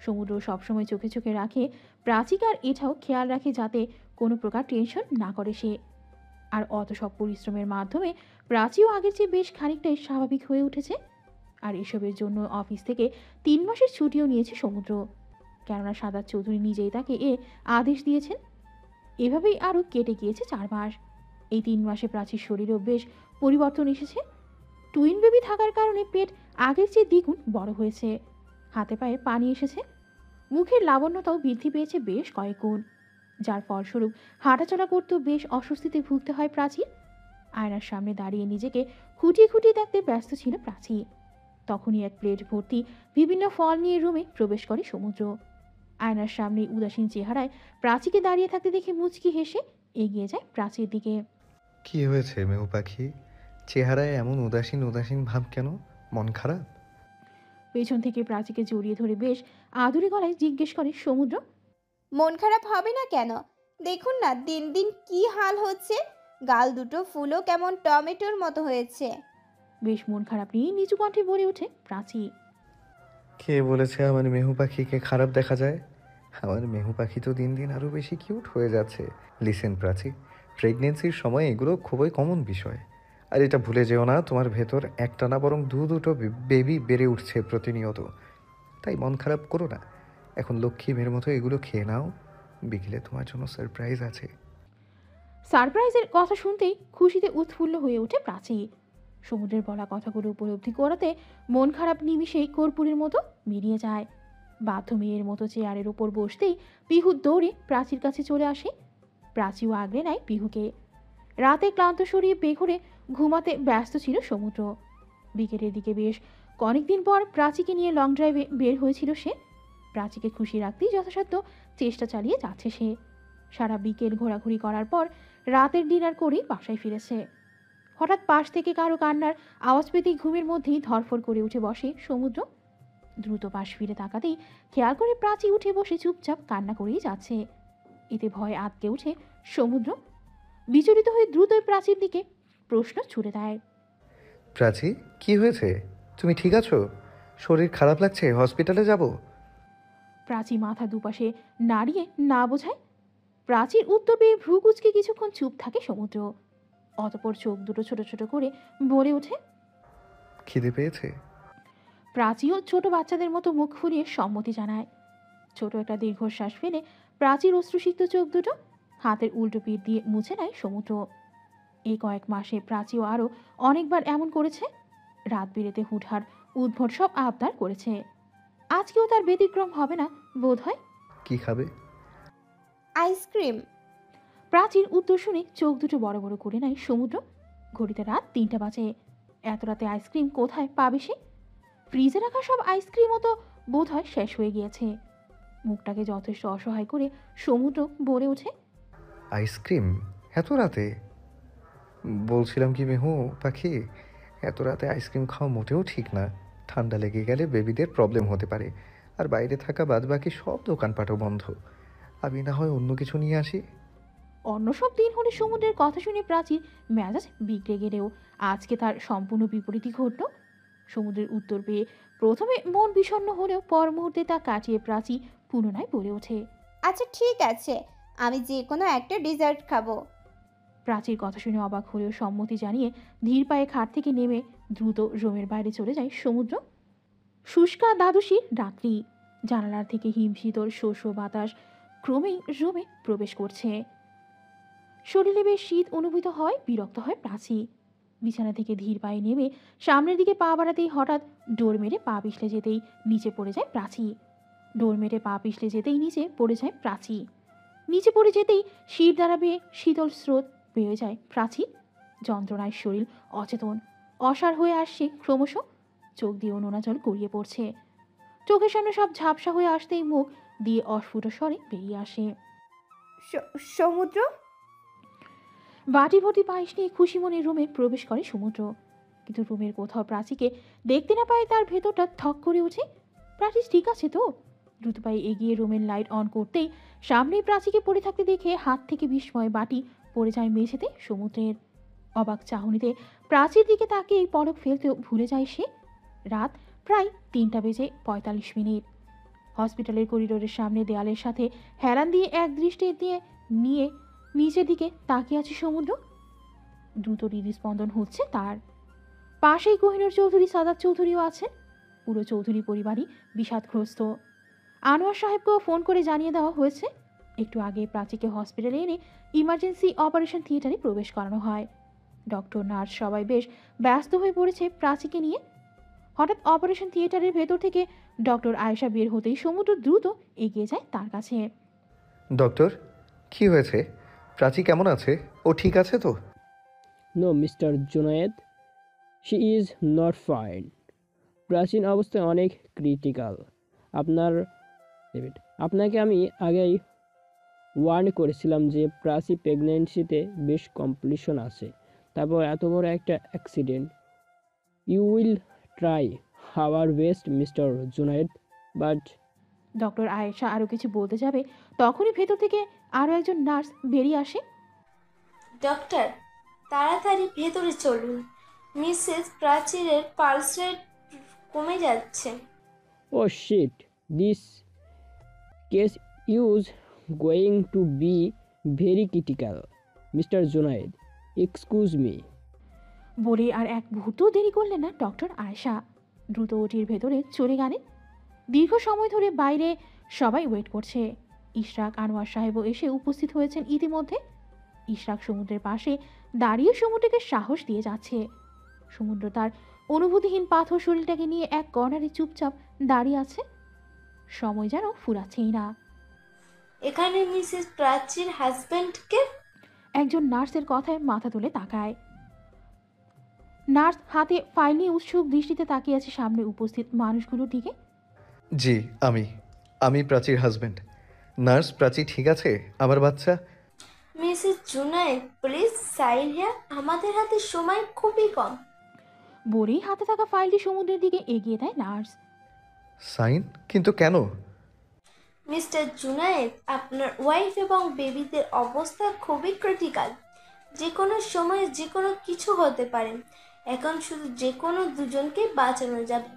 সমুদ্র সবসময় চোখে চোখে রাখে প্রাচীকে, আর এটাও খেয়াল রাখে যাতে কোনো প্রকার টেনশন না করে সে। আর অত সব পরিশ্রমের মাধ্যমে প্রাচীও আগের চেয়ে বেশ খানিকটাই স্বাভাবিক হয়ে উঠেছে। আর এসবের জন্য অফিস থেকে 3 মাসের ছুটিও নিয়েছে সমুদ্র, কেননা সাদাত চৌধুরী নিজেই তাকে আদেশ দিয়েছেন। এভাবেই আরও কেটে গিয়েছে 4 মাস। এই 3 মাসে প্রাচীর শরীরেও বেশ পরিবর্তন এসেছে। টুইন বেবি থাকার কারণে পেট আগের চেয়ে দ্বিগুণ বড় হয়েছে, হাতে পায়ে পানি এসেছে, মুখের লাবণ্যতাও বৃদ্ধি পেয়েছে বেশ কয়েক গুণ, যার ফলস্বরূপ হাঁটাচলা করতেও বেশ অস্বস্তিতে ভুগতে হয় প্রাচীর। আয়নার সামনে দাঁড়িয়ে নিজেকে খুঁটিয়ে খুঁটিয়ে দেখতে ব্যস্ত ছিল প্রাচী। তখনই এক প্লেট ভর্তি বিভিন্ন ফল নিয়ে রুমে প্রবেশ করে সমুদ্র। আয়নার সামনে উদাসীন চেহারায় প্রাচীকে দাঁড়িয়ে থাকতে দেখে মুচকি হেসে এগিয়ে যায় প্রাচীর দিকে। কি হয়েছে মেহু পাখি, চেহারায় এমন উদাসীন উদাসীন ভাব কেন? মন খারাপ? পেছন থেকে প্রাচীকে জড়িয়ে ধরে বেশ আদুরে গলায় জিজ্ঞেস করে সমুদ্র। মন খারাপ হবে না কেন? দেখুন না দিন দিন কি হাল হচ্ছে। গাল দুটো ফুলও কেমন টমেটোর মতো হয়েছে। বেশ মন খারাপ নিয়ে নিচু কণ্ঠে বলে ওঠে প্রাচী। কে বলেছে আমার মেহু পাখিকে খারাপ দেখা যায়? আমার মেহু পাখি তো দিন দিন আরও বেশি কিউট হয়ে যাচ্ছে। লিসেন প্রাচী, প্রেগনেন্সির সময় এগুলো খুবই কমন বিষয়। আর এটা ভুলে যেও না, তোমার ভেতর একটা না বরং দুটো বেবি বেড়ে উঠছে প্রতিনিয়ত। তাই মন খারাপ করো না, এখন লক্ষ্মী মেয়ের মতো এগুলো খেয়ে নাও। বিকেলে তোমার জন্য সারপ্রাইজ আছে। সারপ্রাইজের কথা শুনতেই খুশিতে উৎফুল্ল হয়ে ওঠে প্রাচী। সমুদ্রের বলা কথাগুলো উপলব্ধি করাতে মন খারাপ নিমিষেই কর্পূরের মতো মিলিয়ে যায়। বাধ্য মেয়ের মতো চেয়ারের ওপর বসতেই পিহু দৌড়ে প্রাচীর কাছে চলে আসে। প্রাচীও আগলে নেয় পিহুকে। রাতে ক্লান্ত সরিয়ে বেঘরে ঘুমাতে ব্যস্ত ছিল সমুদ্র। বিকেলের দিকে বেশ কয়েকদিন পর প্রাচীকে নিয়ে লং ড্রাইভে বের হয়েছিল সে। প্রাচীকে খুশি রাখতেই যথাসাধ্য চেষ্টা চালিয়ে যাচ্ছে সে। সারা বিকেল ঘোরাঘুরি করার পর রাতের ডিনার করেই বাসায় ফিরেছে। হঠাৎ পাশ থেকে কারো কান্নার আওয়াজ পেতেই ঘুমের মধ্যেই ধরফর করে উঠে বসে সমুদ্র। দ্রুত পাশ ফিরে তাকাতেই খেয়াল করে প্রাচী উঠে বসে চুপচাপ কান্না করেই যাচ্ছে। এতে ভয় আটকে উঠে সমুদ্র। বিচলিত হয়ে দ্রুতই প্রাচীর দিকে প্রশ্ন ছুড়ে দেয়। প্রাচী, কি হয়েছে? তুমি ঠিক আছো? শরীর খারাপ লাগছে, হসপিটালে যাব? প্রাচী মাথা দুপাশে নাড়িয়ে না বোঝায়। প্রাচীর উত্তর পেয়ে ভ্রু কুচকে কিছুক্ষণ চুপ থাকে সমুদ্র। অতপর চোখ দুটো ছোট ছোট করে বলে ওঠে, খিদে পেয়েছে? প্রাচীও ছোট বাচ্চাদের মতো মুখ ফুলিয়ে সম্মতি জানায়। ছোট একটা দীর্ঘশ্বাস ফেলে প্রাচীর অশ্রুসিক্ত চোখ দুটো হাতের উল্টো পিঠ দিয়ে মুছে নেয় সমুদ্র। এই কয়েক মাসে প্রাচীও আরও অনেকবার এমন করেছে। রাত বিরেতে হুটহাট উদ্ভট সব আবদার করেছে। আজকেও তার ব্যতিক্রম হবে না বোধ হয়। কি খাবে? আইসক্রিম। প্রাচীর উত্তর শুনে চোখ দুটো বড় বড় করে নেয় সমুদ্র। ঘড়িতে রাত 3টা বাজে। এত রাতে আইসক্রিম কোথায় পাবে সে? ফ্রিজে রাখা সব আইসক্রিমও তো বোধ হয় শেষ হয়ে গিয়েছে। মুখটাকে যথেষ্ট অসহায় করে সমুদ্র বলে ওঠে, আইসক্রিম এত রাতে? বলছিলাম কি মেহু পাখি, এত রাতে আইসক্রিম খাওয়া মোটেও ঠিক না। ঠান্ডা লেগে গেলে বেবিদের প্রবলেম হতে পারে। আর বাইরে থাকা বাদবাকি সব দোকানপাটও বন্ধ। আমি না হয় অন্য কিছু নিয়ে আসি। অন্য সব দিন হলে সমুদ্রের কথা শুনে প্রাচীর মেজাজ বিগড়ে গেলেও আজকে তার সম্পূর্ণ বিপরীতই ঘটল। সমুদ্রের উত্তর পেয়ে প্রথমে মন বিষণ্ণ হলেও পর মুহূর্তে তা কাটিয়ে প্রাচী পুনরায় বলে ওঠে, আচ্ছা ঠিক আছে, আমি যে কোনো একটা ডেজার্ট খাবো। প্রাচীর কথা শুনে অবাক হলেও সম্মতি জানিয়ে ধীর পায়ে খাট থেকে নেমে দ্রুত রুমের বাইরে চলে যায় সমুদ্র। শুষ্কা দ্বাদশীর রাত্রি। জানালার থেকে হিমশীতল শস্য বাতাস ক্রমেই রুমে প্রবেশ করছে। শরীরে বেশ শীত অনুভূত হয়। বিরক্ত হয় প্রাচী। বিছানা থেকে ধীর পায়ে নেমে সামনের দিকে পা বাড়াতেই হঠাৎ ডোর মেরে পা পিছলে যেতেই নিচে পড়ে যায় প্রাচী। ডোর মেরে পা পিছলে যেতেই নিচে পড়ে যায় প্রাচী। নিচে পড়ে যেতেই শির দ্বারা বেয়ে শীতল স্রোত বেয়ে যায় প্রাচীর। যন্ত্রণায় শরীর অচেতন অসাড় হয়ে আসছে ক্রমশ। চোখ দিয়ে নোনা জল গড়িয়ে পড়ছে। চোখের সামনে সব ঝাপসা হয়ে আসতেই মুখ দিয়ে অস্ফুট স্বরে বেরিয়ে আসে, সমুদ্র। বাটি ভর্তি পায়েস নিয়ে খুশি মনে রুমে প্রবেশ করে সমুদ্র। কিন্তু রুমের কোথাও প্রাচীকে দেখতে না পায় তার ভেতরটা থক করে ওঠে। প্রাচী ঠিক আছে তো? দ্রুত পায়ে এগিয়ে রুমের লাইট অন করতেই সামনেই প্রাচীকে পড়ে থাকতে দেখে হাত থেকে বিস্ময় বাটি পড়ে যায় মেঝেতে সমুদ্রের। অবাক চাহনিতে প্রাচীর দিকে তাকে এই পলক ফেলতেও ভুলে যায় সে। রাত প্রায় 3:45। হসপিটালের করিডোরের সামনে দেয়ালের সাথে হেলান দিয়ে এক দৃষ্টি দিয়ে নিয়ে নিচের দিকে তাকিয়ে আছে সমুদ্র। দ্রুত হৃদস্পন্দন হচ্ছে তার। পাশেই কোহিনূর চৌধুরী সাদাত চৌধুরীও আছেন। পুরো চৌধুরী পরিবারই বিষাদগ্রস্ত। আনোয়ার সাহেবকেও ফোন করে জানিয়ে দেওয়া হয়েছে। একটু আগে প্রাচীকে হসপিটালে এনে ইমার্জেন্সি অপারেশন থিয়েটারে প্রবেশ করানো হয়। ডক্টর নার্স সবাই বেশ ব্যস্ত হয়ে পড়েছে প্রাচীকে নিয়ে। হঠাৎ অপারেশন থিয়েটারের ভেতর থেকে ডক্টর আয়েশা বের হতেই সমুদ্র দ্রুত এগিয়ে যায় তার কাছে। ডক্টর, কি হয়েছে? প্রাচী কেমন আছে? ও ঠিক আছে তো? No Mr Junaid, she is not fine. প্রাচীন অবস্থায় অনেক ক্রিটিক্যাল। আপনাকে আমি আগেই ওয়ার্ন করেছিলাম যে প্রাচী প্রেগনেন্সিতে বেশ কমপ্লিকেশন আছে। তারপর এত বড় একটা accident. You will try our best Mr Junaid, but. Doctor Ayesha আরও কিছু বলতে যাবে তখনই ভেতর থেকে আরও একজন নার্স বেরিয়ে আসে। ডক্টর, তাড়াতাড়ি ভেতরে চলুন। মিসেস প্রাচীরের পালস রেট কমে যাচ্ছে। Oh shit, this case is going to be very critical mister Junaid, excuse me. বলে আর এক মুহূর্ত দেরি করলেন না ডক্টর আয়েশা। দ্রুত ওটির ভেতরে চলে গেলেন। দীর্ঘ সময় ধরে বাইরে সবাই ওয়েট করছে। ইশরাক আনোয়ার সাহেবও এসে উপস্থিত হয়েছেন ইতিমধ্যে। ইশরাক সমুদ্রের পাশে দাঁড়িয়ে সমুদ্রকে সাহস দিয়ে যাচ্ছে। সমুদ্র তার অনুভূতিহীন পাথর শরীরটাকে নিয়ে এক কর্নারে চুপচাপ দাঁড়িয়ে আছে। সময় যেন ফুরাচ্ছেই না। এখানে মিসেস প্রাচীর হাজবেন্ডকে। একজন নার্সের কথায় মাথা তুলে তাকায়। নার্স হাতে ফাইল নিয়ে উৎসুক দৃষ্টিতে তাকিয়ে আছে সামনে উপস্থিত মানুষগুলোর দিকে। জি, আমি প্রাচীর হাজবেন্ড। নার্স, প্রাচী ঠিক আছে? আমার বাচ্চা? Mrs Junaid please sign here, আমাদের হাতে সময় খুবই কম। বলেই হাতে থাকা ফাইলটি সমুদ্রের দিকে এগিয়ে দেয় নার্স। সাইন? কিন্তু কেন? মিস্টার জুনায়েদ, আপনার ওয়াইফ এবং বেবিদের অবস্থা খুবই ক্রিটিক্যাল। যে কোনো সময় যে কোনো কিছু হতে পারে। এখন শুধু যে কোনো দুজনকে বাঁচানো যাবে।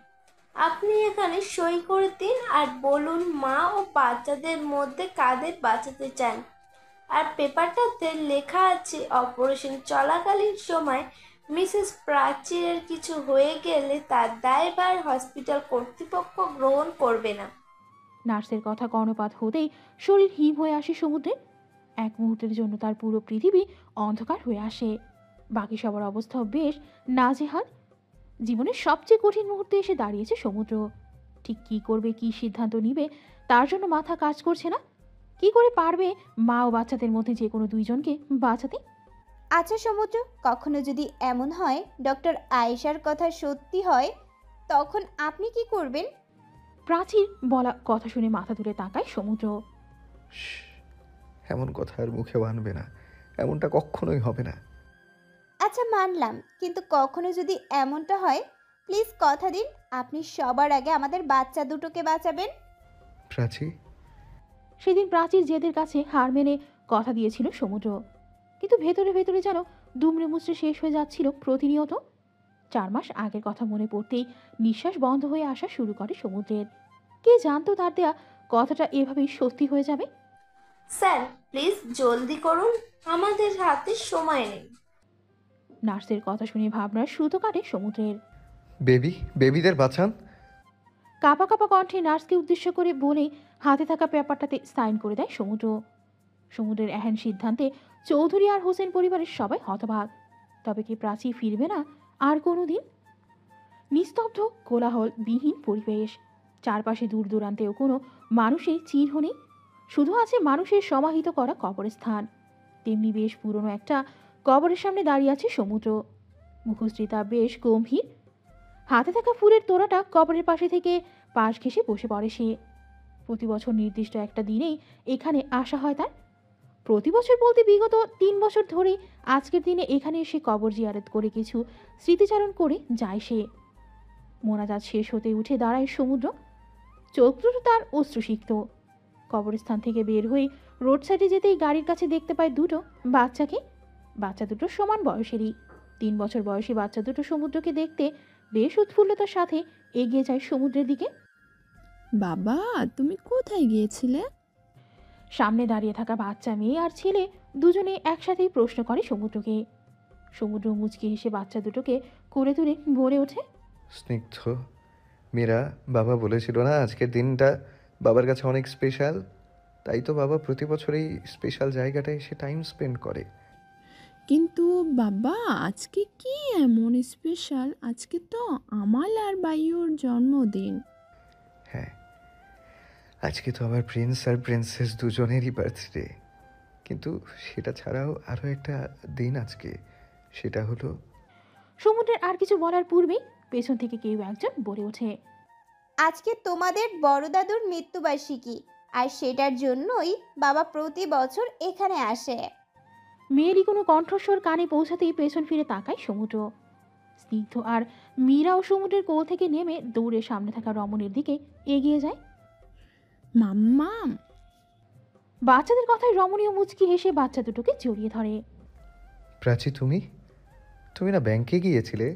আপনি এখানে সই করে দিন আর বলুন মা ও বাচ্চাদের মধ্যে কাদের বাঁচাতে চান। আর পেপারটাতে লেখা আছে অপারেশন চলাকালীন সময় মিসেস প্রাচীরের কিছু হয়ে গেলে তার দায়ভার হসপিটাল কর্তৃপক্ষ গ্রহণ করবে না। নার্সের কথা কর্ণপাত হতেই শরীর হিম হয়ে আসে সমুদ্রের। এক মুহূর্তের জন্য তার পুরো পৃথিবী অন্ধকার হয়ে আসে। বাকি সবার অবস্থাও বেশ নাজেহাল। জীবনের সবচেয়ে কঠিন মুহূর্তে এসে দাঁড়িয়েছে সমুদ্র। ঠিক কী করবে, কী সিদ্ধান্ত নিবে তার জন্য মাথা কাজ করছে না। কি করে পারবে মা ও বাচ্চাদের মধ্যে যে কোনো দুইজনকে বাঁচাতে? আচ্ছা সমুদ্র, কখনো যদি এমন হয় ডক্টর আয়েশার কথা সত্যি হয়, তখন আপনি কি করবেন? প্রাচীর বলা কথা শুনে মাথা তুলে তাকায় সমুদ্র। এমন কথা আর মুখে আনবে না, এমনটা কখনোই হবে না। আচ্ছা মানলাম, কিন্তু কখনো যদি এমনটা হয় প্লিজ কথা দিন আপনি সবার আগে আমাদের বাচ্চা দুটোকে বাঁচাবেন। প্রাচী? সেদিন প্রাচীর জেদের কাছে হার মেনে কথা দিয়েছিল সমুদ্র, কিন্তু ভেতরে ভেতরে যেন দুমড়ে মুচড়ে শেষ হয়ে যাচ্ছিল প্রতিনিয়ত। 4 মাস আগের কথা মনে পড়তেই নিঃশ্বাস বন্ধ হয়ে আসা শুরু করে সমুদ্রের। কে জানতো তার দেয়া কথাটা এভাবেই সত্যি হয়ে যাবে। স্যার প্লিজ জলদি করুন, আমাদের হাতে সময় নেই। নার্সের কথা শুনে ভাবনার সুতো কাটে সমুদ্রের। বেবিদের বাঁচান। কাঁপা কাঁপা কণ্ঠে নার্সকে উদ্দেশ্য করে বলে হাতে থাকা পেপারটাতে সাইন করে দেয় সমুদ্র। সমুদ্রের এহেন সিদ্ধান্তে চৌধুরী আর হোসেন পরিবারের সবাই হতবাক। তবে কি প্রাচী ফিরবে না আর কোনো দিন? নিস্তব্ধ কোলাহল বিহীন পরিবেশ। চারপাশে দূর দূরান্তেও কোনো মানুষের চিহ্ন নেই, শুধু আছে মানুষের সমাহিত করা কবরস্থান। তেমনি বেশ পুরনো একটা কবরের সামনে দাঁড়িয়ে আছে সমুদ্র। মুখশ্রীতা বেশ গম্ভীর। হাতে থাকা ফুলের তোড়াটা কবরের পাশে থেকে পাশ ঘেঁষে বসে পড়ে সে। প্রতি বছর নির্দিষ্ট একটা দিনেই এখানে আসা হয় তার। প্রতি বছর বলতে বিগত 3 বছর ধরে আজকের দিনে এখানে এসে কবর জিয়ারত করে কিছু স্মৃতিচারণ করে যায় সে। মোনাজাত শেষ হতে উঠে দাঁড়ায় সমুদ্র। চোখ দুটো তার অশ্রুসিক্ত। কবরস্থান থেকে বের হয়ে রোড সাইডে যেতেই গাড়ির কাছে দেখতে পায় দুটো বাচ্চাকে। বাচ্চা দুটো সমান বয়সেরই। 3 বছর বয়সী বাচ্চা দুটো সমুদ্রকে দেখতে বেশ উৎফুল্লতার সাথে এগিয়ে যায় সমুদ্রের দিকে। বাবা, তুমি কোথায় গিয়েছিলে? সামনে দাঁড়িয়ে থাকা বাচ্চা মেয়ে আর ছেলে দুজনে একসাথেই প্রশ্ন করে সমুদ্রকে। সমুদ্র মুচকি হেসে বাচ্চা দুটোকে করে তুলে ভরে ওঠে। স্নিগ্ধ, মীরা, বাবা বলেছিল না আজকের দিনটা বাবার কাছে অনেক স্পেশাল, তাই তো বাবা প্রতি বছর এই স্পেশাল জায়গাটায় এসে টাইম স্পেন্ড করে। কিন্তু বাবা, আজকে কি এমন স্পেশাল? আজকে তো আমাল আর বায়ুর জন্মদিন। হ্যাঁ, আজকে তো আমার প্রিন্স আর প্রিন্সেস দুজনেরই বার্থডে। কিন্তু সেটা ছাড়াও আরও একটা দিন আজকে, সেটা হলো। সমুদ্রের আর কিছু বলার পূর্বেই পেছন থেকে কেউ একজন বলে ওঠে, আজকে তোমাদের বড় দাদুর মৃত্যুবার্ষিকী, আর সেটার জন্যই বাবা প্রতি বছর এখানে আসে। মেয়েরই কোনো কণ্ঠস্বর কানে পৌঁছাতেই পেছন ফিরে তাকায় সমুদ্র। স্নিগ্ধ আর মীরাও সমুদ্রের কোল থেকে নেমে দৌড়ে সামনে থাকা রমণীর দিকে এগিয়ে যায়। মাম্মাম। বাচ্চাদের কথায় রমণীয় মুচকি হেসে বাচ্চা দুটোকে জড়িয়ে ধরে। প্রাচী, তুমি না ব্যাংকে গিয়েছিলে?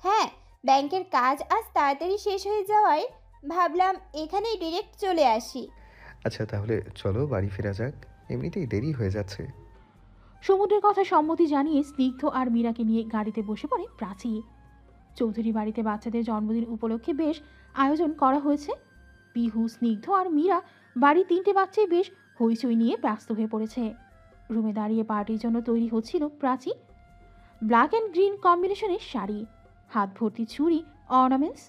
হ্যাঁ, ব্যাংকের কাজ আজ তাড়াতাড়ি শেষ হয়ে যাওয়ায় ভাবলাম এখানেই ডিরেক্ট চলে আসি। আচ্ছা তাহলে চলো বাড়ি ফেরা যাক, এমনিতেই দেরি হয়ে যাচ্ছে। সমুদ্রের কথা সম্মতি জানিয়ে স্নিগ্ধ আর মীরাকে নিয়ে গাড়িতে বসে পড়ে প্রাচী। চৌধুরী বাড়িতে বাচ্চাদের জন্মদিন উপলক্ষে বেশ আয়োজন করা হয়েছে। পিহু, স্নিগ্ধ আর মীরা বাড়ির 3টে বাচ্চাই বেশ হইচই নিয়ে ব্যস্ত হয়ে পড়েছে। রুমে দাঁড়িয়ে পার্টির জন্য তৈরি হচ্ছিল প্রাচী। ব্ল্যাক অ্যান্ড গ্রিন কম্বিনেশনের শাড়ি, হাত ভর্তি চুড়ি, অর্নামেন্টস,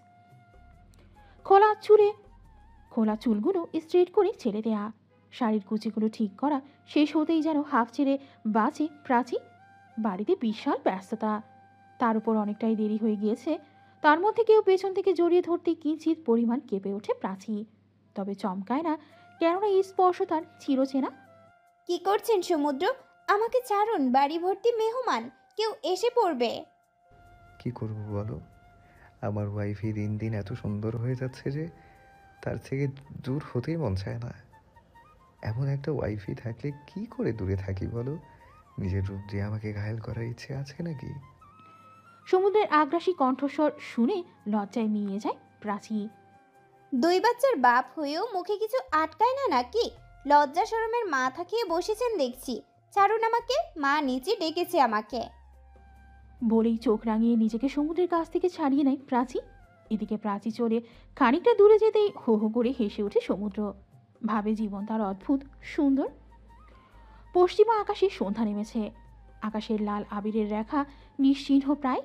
খোলা চুলগুলো স্ট্রেট করে ছেড়ে দেয়া, শাড়ির কুচিগুলো ঠিক করা শেষ হতেই যেন হাফ ছেড়ে বাঁচে প্রাচী। বাড়িতে বিশাল ব্যস্ততা, তার উপর অনেকটাই দেরি হয়ে গিয়েছে। তার মধ্যে কেউ পেছন থেকে জড়িয়ে ধরতে কিঞ্চিত পরিমাণ কেঁপে ওঠে প্রাচী, তবে চমকায় না, কেননা এই স্পর্শ তার চিরচেনা। কি করছেন সমুদ্র? আমাকে ছাড়ুন, বাড়ি ভর্তি মেহমান, কেউ এসে পড়বে। কি করব বলো, আমার ওয়াইফই দিন দিন এত সুন্দর হয়ে যাচ্ছে যে তার থেকে দূর হতেই মন চায় না। এমন একটা ওয়াইফই থাকলে কি করে দূরে থাকি বলো? নিজের রূপ দিয়ে আমাকে ঘায়েল করার ইচ্ছে আছে নাকি? সমুদ্রের আগ্রাসী কণ্ঠস্বর শুনে লজ্জায় মিলিয়ে যায় প্রাচী। 2 বাচ্চার বাপ হয়েও মুখে কিছু আটকায় না নাকি? লজ্জা শরমের মাথা খেয়ে বসেছেন দেখছি। ছাড়ুন আমাকে, মা নিচে ডেকেছে আমাকে। বলেই চোখ রাঙিয়ে নিজেকে সমুদ্রের কাছ থেকে ছাড়িয়ে নেয় প্রাচী। এদিকে প্রাচী চলে খানিকটা দূরে যেতেই হো হো করে হেসে ওঠে সমুদ্র। ভাবে জীবন তার অদ্ভুত সুন্দর। পশ্চিমা আকাশে সন্ধ্যা নেমেছে। আকাশের লাল আবিরের রেখা নিশ্চিহ্ন প্রায়।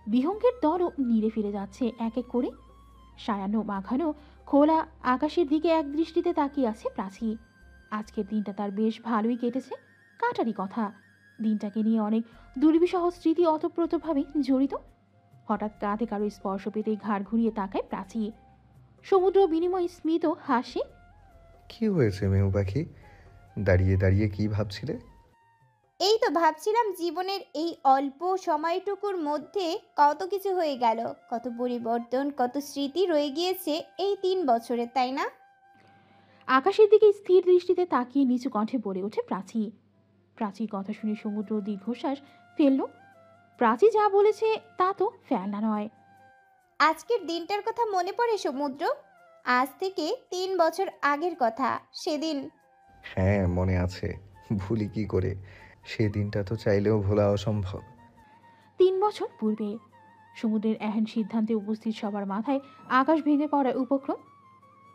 বিহঙ্গের দলও নিড়ে ফিরে যাচ্ছে এক এক করে। সায়ানো মাখানো খোলা আকাশের দিকে এক দৃষ্টিতে তাকিয়ে আছে প্রাচী। আজকের দিনটা তার বেশ ভালোই কেটেছে, কাটারই কথা। দিনটাকে নিয়ে অনেক দুর্বিষহ স্মৃতি অতপ্রতভাবে জড়িত। হঠাৎ কাঁধে কারো স্পর্শ পেতেই ঘাড় ঘুরিয়ে তাকায় প্রাচী। সমুদ্র বিনিময় স্মিত হাসে। কি হয়েছে মেহু পাখি, দাঁড়িয়ে দাঁড়িয়ে কি ভাবছিলে? এই তো ভাবছিলাম জীবনের এই অল্প সময়টুকুর মধ্যে কত কিছু হয়ে গেল, কত পরিবর্তন, কত স্মৃতি রয়ে গিয়েছে এই 3 বছরে, তাই না? আকাশের দিকে স্থির দৃষ্টিতে তাকিয়ে নিচু কণ্ঠে বলে ওঠে প্রাচী। প্রাচীর কথা শুনে সমুদ্র দীর্ঘশ্বাস ফেলল। প্রাচী যা বলেছে তা তো ফেলনা নয়। আজকের দিনটার কথা মনে পড়ে সমুদ্র? আজ থেকে 3 বছর আগের কথা, সেদিন। হ্যাঁ মনে আছে, ভুলি কি করে? সে দিনটা তো চাইলেও ভোলা অসম্ভব। 3 বছর পূর্বে সমুদ্রের এহেন সিদ্ধান্তে উপস্থিত সবার মাথায় আকাশ ভেঙে পড়ার উপক্রম।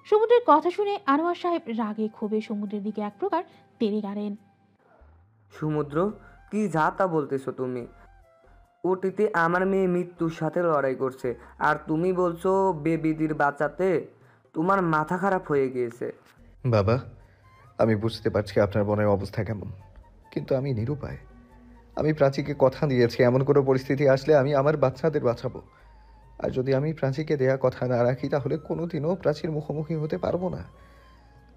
সমুদ্রের কথা শুনে আনোয়ার সাহেব রাগে ক্ষোভে সমুদ্রের দিকে এক প্রকার তেড়ে গেলেন। সমুদ্র, কি যা তা বলতেছো তুমি? ওটিতে আমার মেয়ে মৃত্যুর সাথে লড়াই করছে, আর তুমি বলছো বেবিদির বাঁচাতে? তোমার মাথা খারাপ হয়ে গিয়েছে। বাবা, আমি বুঝতে পারছি আপনার বোনের অবস্থা কেমন, কিন্তু আমি নিরুপায়। আমি প্রাচীকে কথা দিয়েছি এমন কোনো পরিস্থিতি আসলে আমি আমার বাচ্চাদের বাঁচাবো। আর যদি আমি প্রাচীকে দেয়া কথা না রাখি তাহলে কোনোদিনও প্রাচীর মুখোমুখি হতে পারবো না।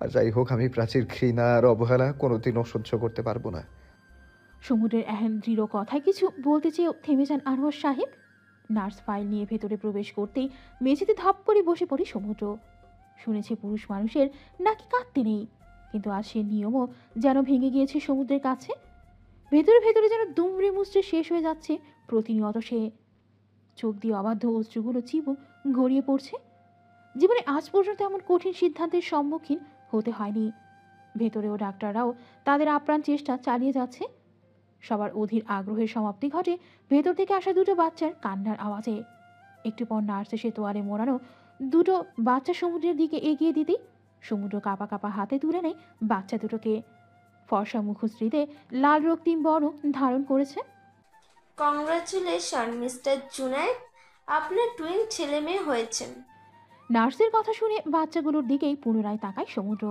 আর যাই হোক, আমি প্রাচীর ঘৃণা আর অবহেলা কোনোদিনও সহ্য করতে পারবো না। সমুদ্রের এহেন দৃঢ় কথায় কিছু বলতে চেয়েও থেমে যান আনোয়ার সাহেব। নার্স ফাইল নিয়ে ভেতরে প্রবেশ করতেই মেঝেতে ধপ করে বসে পড়ে সমুদ্র। শুনেছে পুরুষ মানুষের নাকি কাঁদতে নেই, কিন্তু আজ সে নিয়মও যেন ভেঙে গিয়েছে সমুদ্রের কাছে। ভেতরে ভেতরে যেন দুমড়ে মুচড়ে শেষ হয়ে যাচ্ছে প্রতিনিয়ত সে। চোখ দিয়ে অবাধ্য অশ্রুগুলো চিবু গড়িয়ে পড়ছে। জীবনে আজ পর্যন্ত এমন কঠিন সিদ্ধান্তের সম্মুখীন হতে হয়নি। ভেতরেও ডাক্তাররাও তাদের আপ্রাণ চেষ্টা চালিয়ে যাচ্ছে। সবার অধীর আগ্রহের সমাপ্তি ঘটে ভেতর থেকে আসা 2টো বাচ্চার কান্নার আওয়াজে। একটু পর নার্স এসে তোয়ালে মোড়ানো 2টো বাচ্চা সমুদ্রের দিকে এগিয়ে দিতেই সমুদ্র কাঁপা কাঁপা হাতে তুলে নেয় বাচ্চা দুটোকে। ফর্সা মুখশ্রীতে লাল রক্তিম বর্ণ ধারণ করেছে। কংগ্রাচুলেশন মিস্টার জুনায়েদ, আপনার টুইন ছেলে মেয়ে হয়েছেন। নার্সের কথা শুনে বাচ্চাগুলোর দিকেই পুনরায় তাকায় সমুদ্র।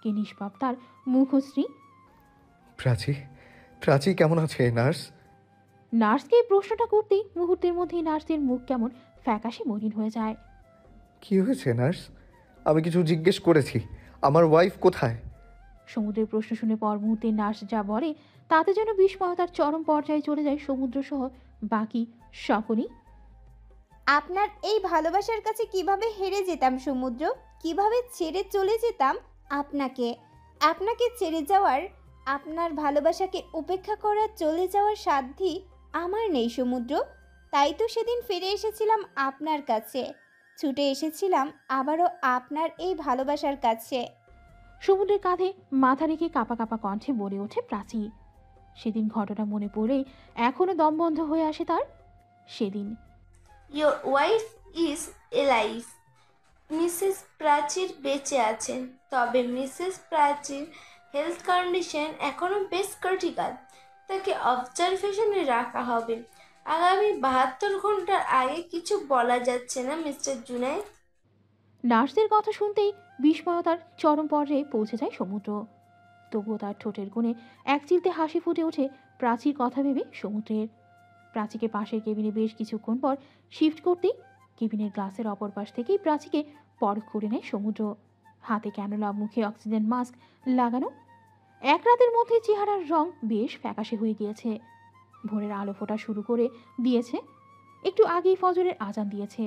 কে নিষ্পাপ তার মুখশ্রী। প্রাচী কেমন আছে নার্স? নার্সকে এই প্রশ্নটা করতেই মুহূর্তের মধ্যেই নার্সের মুখ কেমন ফ্যাকাশে মলিন হয়ে যায়। কি হয়েছে নার্স? আমি কিছু জিজ্ঞেস করেছি, আমার ওয়াইফ কোথায়? সমুদ্রের প্রশ্ন শুনে পর মুহূর্তে নার্স যা বলে তাতে যেন বিস্ময়তার চরম পর্যায়ে চলে যায় সমুদ্র সহ বাকি সকলেই। আপনার এই ভালোবাসার কাছে কিভাবে হেরে যেতাম সমুদ্র, কিভাবে ছেড়ে চলে যেতাম আপনাকে। আপনাকে ছেড়ে যাওয়ার, আপনার ভালোবাসাকে উপেক্ষা করার, চলে যাওয়ার সাধ্যি আমার নেই সমুদ্র। তাই তো সেদিন ফিরে এসেছিলাম আপনার কাছে, ছুটে এসেছিলাম আবারও আপনার এই ভালোবাসার কাছে। সমুদ্রের কাঁধে মাথা রেখে কাঁপা কাঁপা কণ্ঠে বলে ওঠে প্রাচী। সেদিন ঘটনা মনে পড়লেই এখনো দম বন্ধ হয়ে আসে তার। সেদিন your wife is alive. Mrs প্রাচীর বেঁচে আছেন, তবে মিসেস প্রাচীর হেলথ কন্ডিশন এখনও বেশ ক্রিটিক্যাল। তাকে অবজারভেশনে রাখা হবে। আগামী 72 ঘন্টার আগে কিছু বলা যাচ্ছে না মিস্টার জুনায়েদ। নার্সদের কথা শুনতেই বিস্ময়তার চরম পর্যায়ে পৌঁছে যায় সমুদ্র। তবুও তার ঠোঁটের কোণে এক চিলতে হাসি ফুটে ওঠে প্রাচীর কথা ভেবে সমুদ্রের। প্রাচীকে পাশের কেবিনে বেশ কিছুক্ষণ পর শিফট করতেই কেবিনের গ্লাসের অপর পাশ থেকেই প্রাচীকে পরখ করে নেয় সমুদ্র। হাতে ক্যানোলা, মুখে অক্সিজেন মাস্ক লাগানো। এক রাতের মধ্যে চেহারার রং বেশ ফ্যাকাশে হয়ে গিয়েছে। ভোরের আলো ফোটা শুরু করে দিয়েছে। একটু আগেই ফজরের আজান দিয়েছে।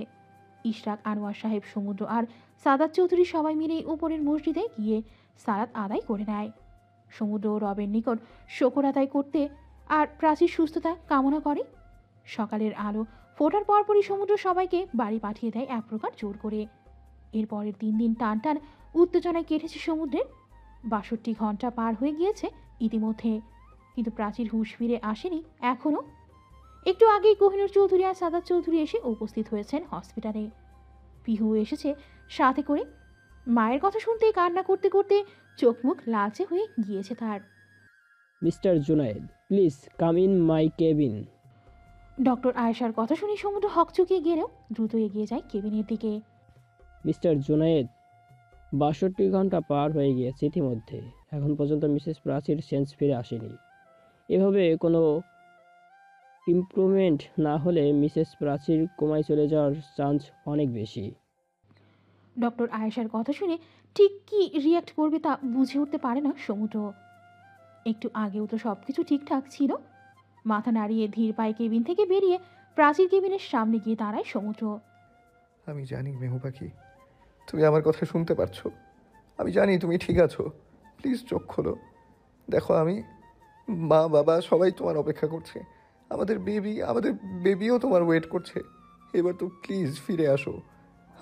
ইশরাক, আনোয়ার সাহেব, সমুদ্র আর সাদাত চৌধুরী সবাই মিলেই উপরের মসজিদে গিয়ে সালাত আদায় করে নেয়। সমুদ্র ও রবের নিকট শকর আদায় করতে আর প্রাচীর সুস্থতা কামনা করে। সকালের আলো ফোটার পরপরই সমুদ্র সবাইকে বাড়ি পাঠিয়ে দেয় এক প্রকার জোর করে। এরপরের 3 দিন টান টান উত্তেজনায় কেটেছে সমুদ্রের। 62 ঘন্টা পার হয়ে গিয়েছে ইতিমধ্যে, কিন্তু প্রাচীর হুঁশ ফিরে আসেনি এখনো। একটু আগেই কোহিনূর চৌধুরী আর সাদাত চৌধুরী এসে উপস্থিত হয়েছেন হসপিটালে। পিহু এসেছে সাথে করে। মায়ের কথা শুনতেই কান্না করতে করতে চোখ মুখ লালচে হয়ে গিয়েছে তার। Mr Junaid, please come in my cabin. Doctor আয়েশার কথা শুনে সমুদ্র হকচকিয়ে গেলেও দ্রুত এগিয়ে যায় কেবিনের দিকে। মিস্টার জুনায়েদ, 62 ঘন্টা পার হয়ে গিয়েছে ইতিমধ্যে। এখন পর্যন্ত মিসেস প্রাচীর সেন্স ফিরে আসেনি। এভাবে কোনো ইমপ্রুভমেন্ট না হলে মিসেস প্রাচীর কোমায় চলে যাওয়ার চান্স অনেক বেশি। ডক্টর আয়েশার কথা শুনে ঠিক কি রিয়াক্ট করবে তা বুঝে উঠতে পারে না সমুদ্র। একটু আগেও তো সব কিছু ঠিকঠাক ছিল। মাথা নাড়িয়ে ধীর পায়ে কেবিন থেকে বেরিয়ে প্রাচীর কেবিনের সামনে গিয়ে দাঁড়ায় সমুদ্র। আমি জানি মেহু পাখি, তুমি আমার কথা শুনতে পারছো। আমি জানি তুমি ঠিক আছো। প্লিজ চোখ খোলো, দেখো আমি, মা, বাবা সবাই তোমার অপেক্ষা করছে। আমাদের বেবিও তোমার ওয়েট করছে। এবার তো প্লিজ ফিরে আসো।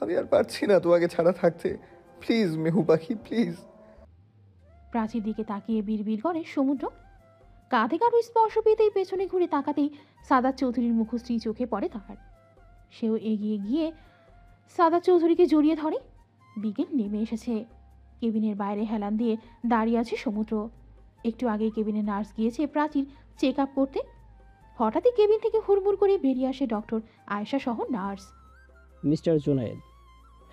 আমি আর পারছি না তোমাকে ছাড়া থাকতে। প্লিজ মেহু পাখি, প্লিজ। প্রাচীর দিকে তাকিয়ে বিড়বিড় করে সমুদ্র। কাঁধে কারো স্পর্শ পেতেই পেছনে ঘুরে তাকাতেই সাদাত চৌধুরীর মুখশ্রী চোখে পড়ে তার। সেও এগিয়ে গিয়ে সাদাত চৌধুরীকে জড়িয়ে ধরে। বিকেল নেমে এসেছে। কেবিনের বাইরে হেলান দিয়ে দাঁড়িয়ে আছে সমুদ্র। একটু আগেই কেবিনে নার্স গিয়েছে প্রাচীর চেক আপ করতে। হঠাৎই কেবিন থেকে হুড়মুড় করে বেরিয়ে আসে ডক্টর আয়েশা সহ নার্স। মিস্টার জুনায়েদ,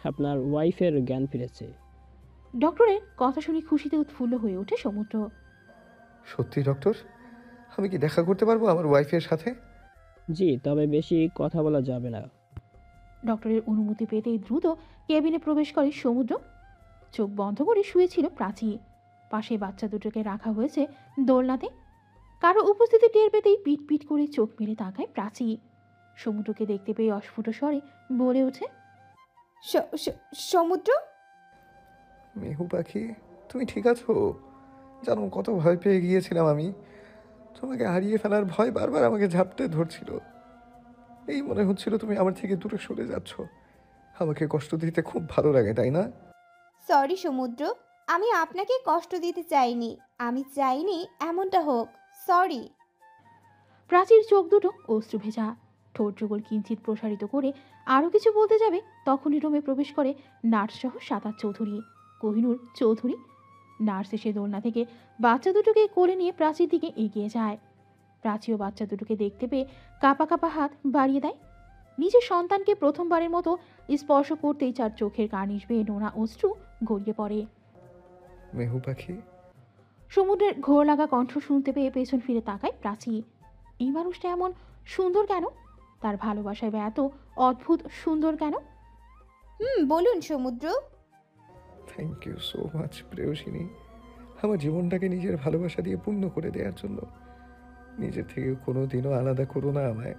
আপনার ওয়াইফের জ্ঞান ফিরেছে। ডক্টরের কথা শুনে খুশিতে উৎফুল্ল হয়ে ওঠে সমুদ্র। সত্যি ডক্টর? আমি কি দেখা করতে পারবো আমার ওয়াইফের সাথে? জি, তবে বেশি কথা বলা যাবে না। ডক্টরের অনুমতি পেতেই দ্রুত কেবিনে প্রবেশ করে সমুদ্র। চোখ বন্ধ করে শুয়েছিল প্রাচী। পাশে বাচ্চা দুটোকে রাখা হয়েছে দোলনাতে। কারো উপস্থিতি টের পেতেই পিট পিট করে চোখ মেলে তাকায় প্রাচী। সমুদ্রকে দেখতে পেয়ে অস্ফুট স্বরে বলে ওঠে, সমুদ্র। মেহু পাখি, তুমি ঠিক আছো? জানো কত ভয় পেয়ে গিয়েছিলাম আমি। তোমাকে হারিয়ে ফেলার ভয় বারবার আমাকে ঝাপটে ধরছিল। এই মনে হচ্ছিল তুমি আমার থেকে দূরে সরে যাচ্ছ। আমাকে কষ্ট দিতে খুব ভালো লাগে, তাই না? সরি সমুদ্র, আমি আপনাকে কষ্ট দিতে চাইনি। আমি চাইনি এমনটা হোক। সরি। প্রাচীর চোখ দুটো অশ্রু ভেজা, ঠোঁট যুগল কিঞ্চিত প্রসারিত করে আরও কিছু বলতে যাবে তখনই রুমে প্রবেশ করে নার্স সহ সাদাত চৌধুরী, কোহিনূর চৌধুরী। নার্স এসে দোলনা থেকে বাচ্চা দুটোকে কোলে নিয়ে প্রাচীর দিকে এগিয়ে যায়। প্রাচীও বাচ্চা দুটোকে দেখতে পেয়ে কাঁপা কাঁপা হাত বাড়িয়ে দেয়। নিজের সন্তানকে প্রথমবারের মতো স্পর্শ করতেই চার চোখের কার্নিশ বেয়ে নোনা অশ্রু গড়িয়ে পড়ে। মেহু পাখি। সমুদ্রের ঘোর লাগা কণ্ঠ শুনতে পেয়ে পেছন ফিরে তাকায় প্রাচী। এই মানুষটা এমন সুন্দর কেন? তার ভালোবাসায় এত অদ্ভুত সুন্দর কেন? বলুন সমুদ্র। থ্যাংক ইউ সো মাচ প্রেয়সিনী, আমার জীবনটাকে নিজের ভালোবাসা দিয়ে পূর্ণ করে দেওয়ার জন্য। নিজের থেকে কোনো দিনও আলাদা করো না আমায়,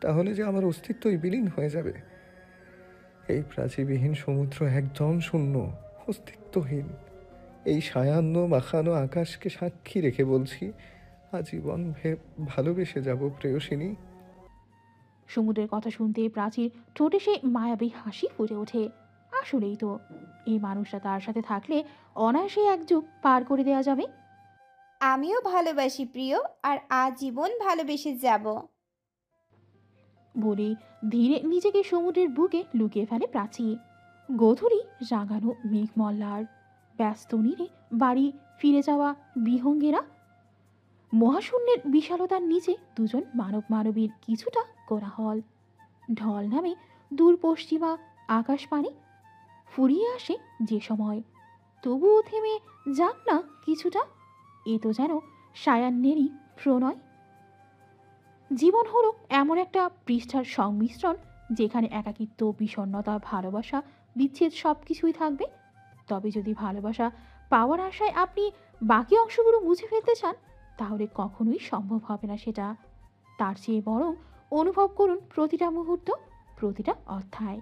তাহলে যে আমার অস্তিত্বই বিলীন হয়ে যাবে। এই প্রাচীবিহীন সমুদ্র একদম শূন্য, অস্তিত্বহীন। এই সায়ান্ন মাখানো আকাশকে সাক্ষী রেখে বলছি, আজীবন ভালোবেসে যাব প্রেয়সিনী। সমুদ্রের কথা শুনতে প্রাচীর ঠোঁটে সে মায়াবী হাসি ফুটে ওঠে। আসলেই তো এই মানুষটা তার সাথে থাকলে অনায়াসে এক যুগ পার করে দেওয়া যাবে। আমিও ভালোবাসি প্রিয়, আর আজীবন ভালোবেসে যাব। বলেই ধীরে নিজেকে সমুদ্রের বুকে লুকিয়ে ফেলে প্রাচী। গোধূলি রাগানো মেঘমল্লার ব্যস্ত নীরে বাড়ি ফিরে যাওয়া বিহঙ্গেরা। মহাশূন্যের বিশালতার নিচে দুজন মানব মানবীর কিছুটা কোলাহল। ঢল নামে দূর পশ্চিমা আকাশপানে, ফুরিয়ে আসে যে সময়, তবুও থেমে যাক না কিছুটা। এ তো যেন সায়ান্নেরই প্রণয়। জীবন হলো এমন একটা পৃষ্ঠার সংমিশ্রণ যেখানে একাকিত্ব, বিষণ্ণতা, ভালোবাসা, বিচ্ছেদ সব কিছুই থাকবে। তবে যদি ভালোবাসা পাওয়ার আশায় আপনি বাকি অংশগুলো মুছে ফেলতে চান, তাহলে কখনোই সম্ভব হবে না সেটা। তার চেয়ে বরং অনুভব করুন প্রতিটা মুহূর্ত, প্রতিটা অধ্যায়।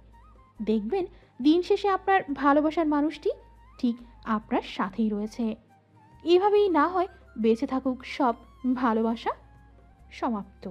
দেখবেন দিন শেষে আপনার ভালোবাসার মানুষটি ঠিক আপনার সাথেই রয়েছে। এভাবেই না হয় বেঁচে থাকুক সব ভালোবাসা। সমাপ্ত।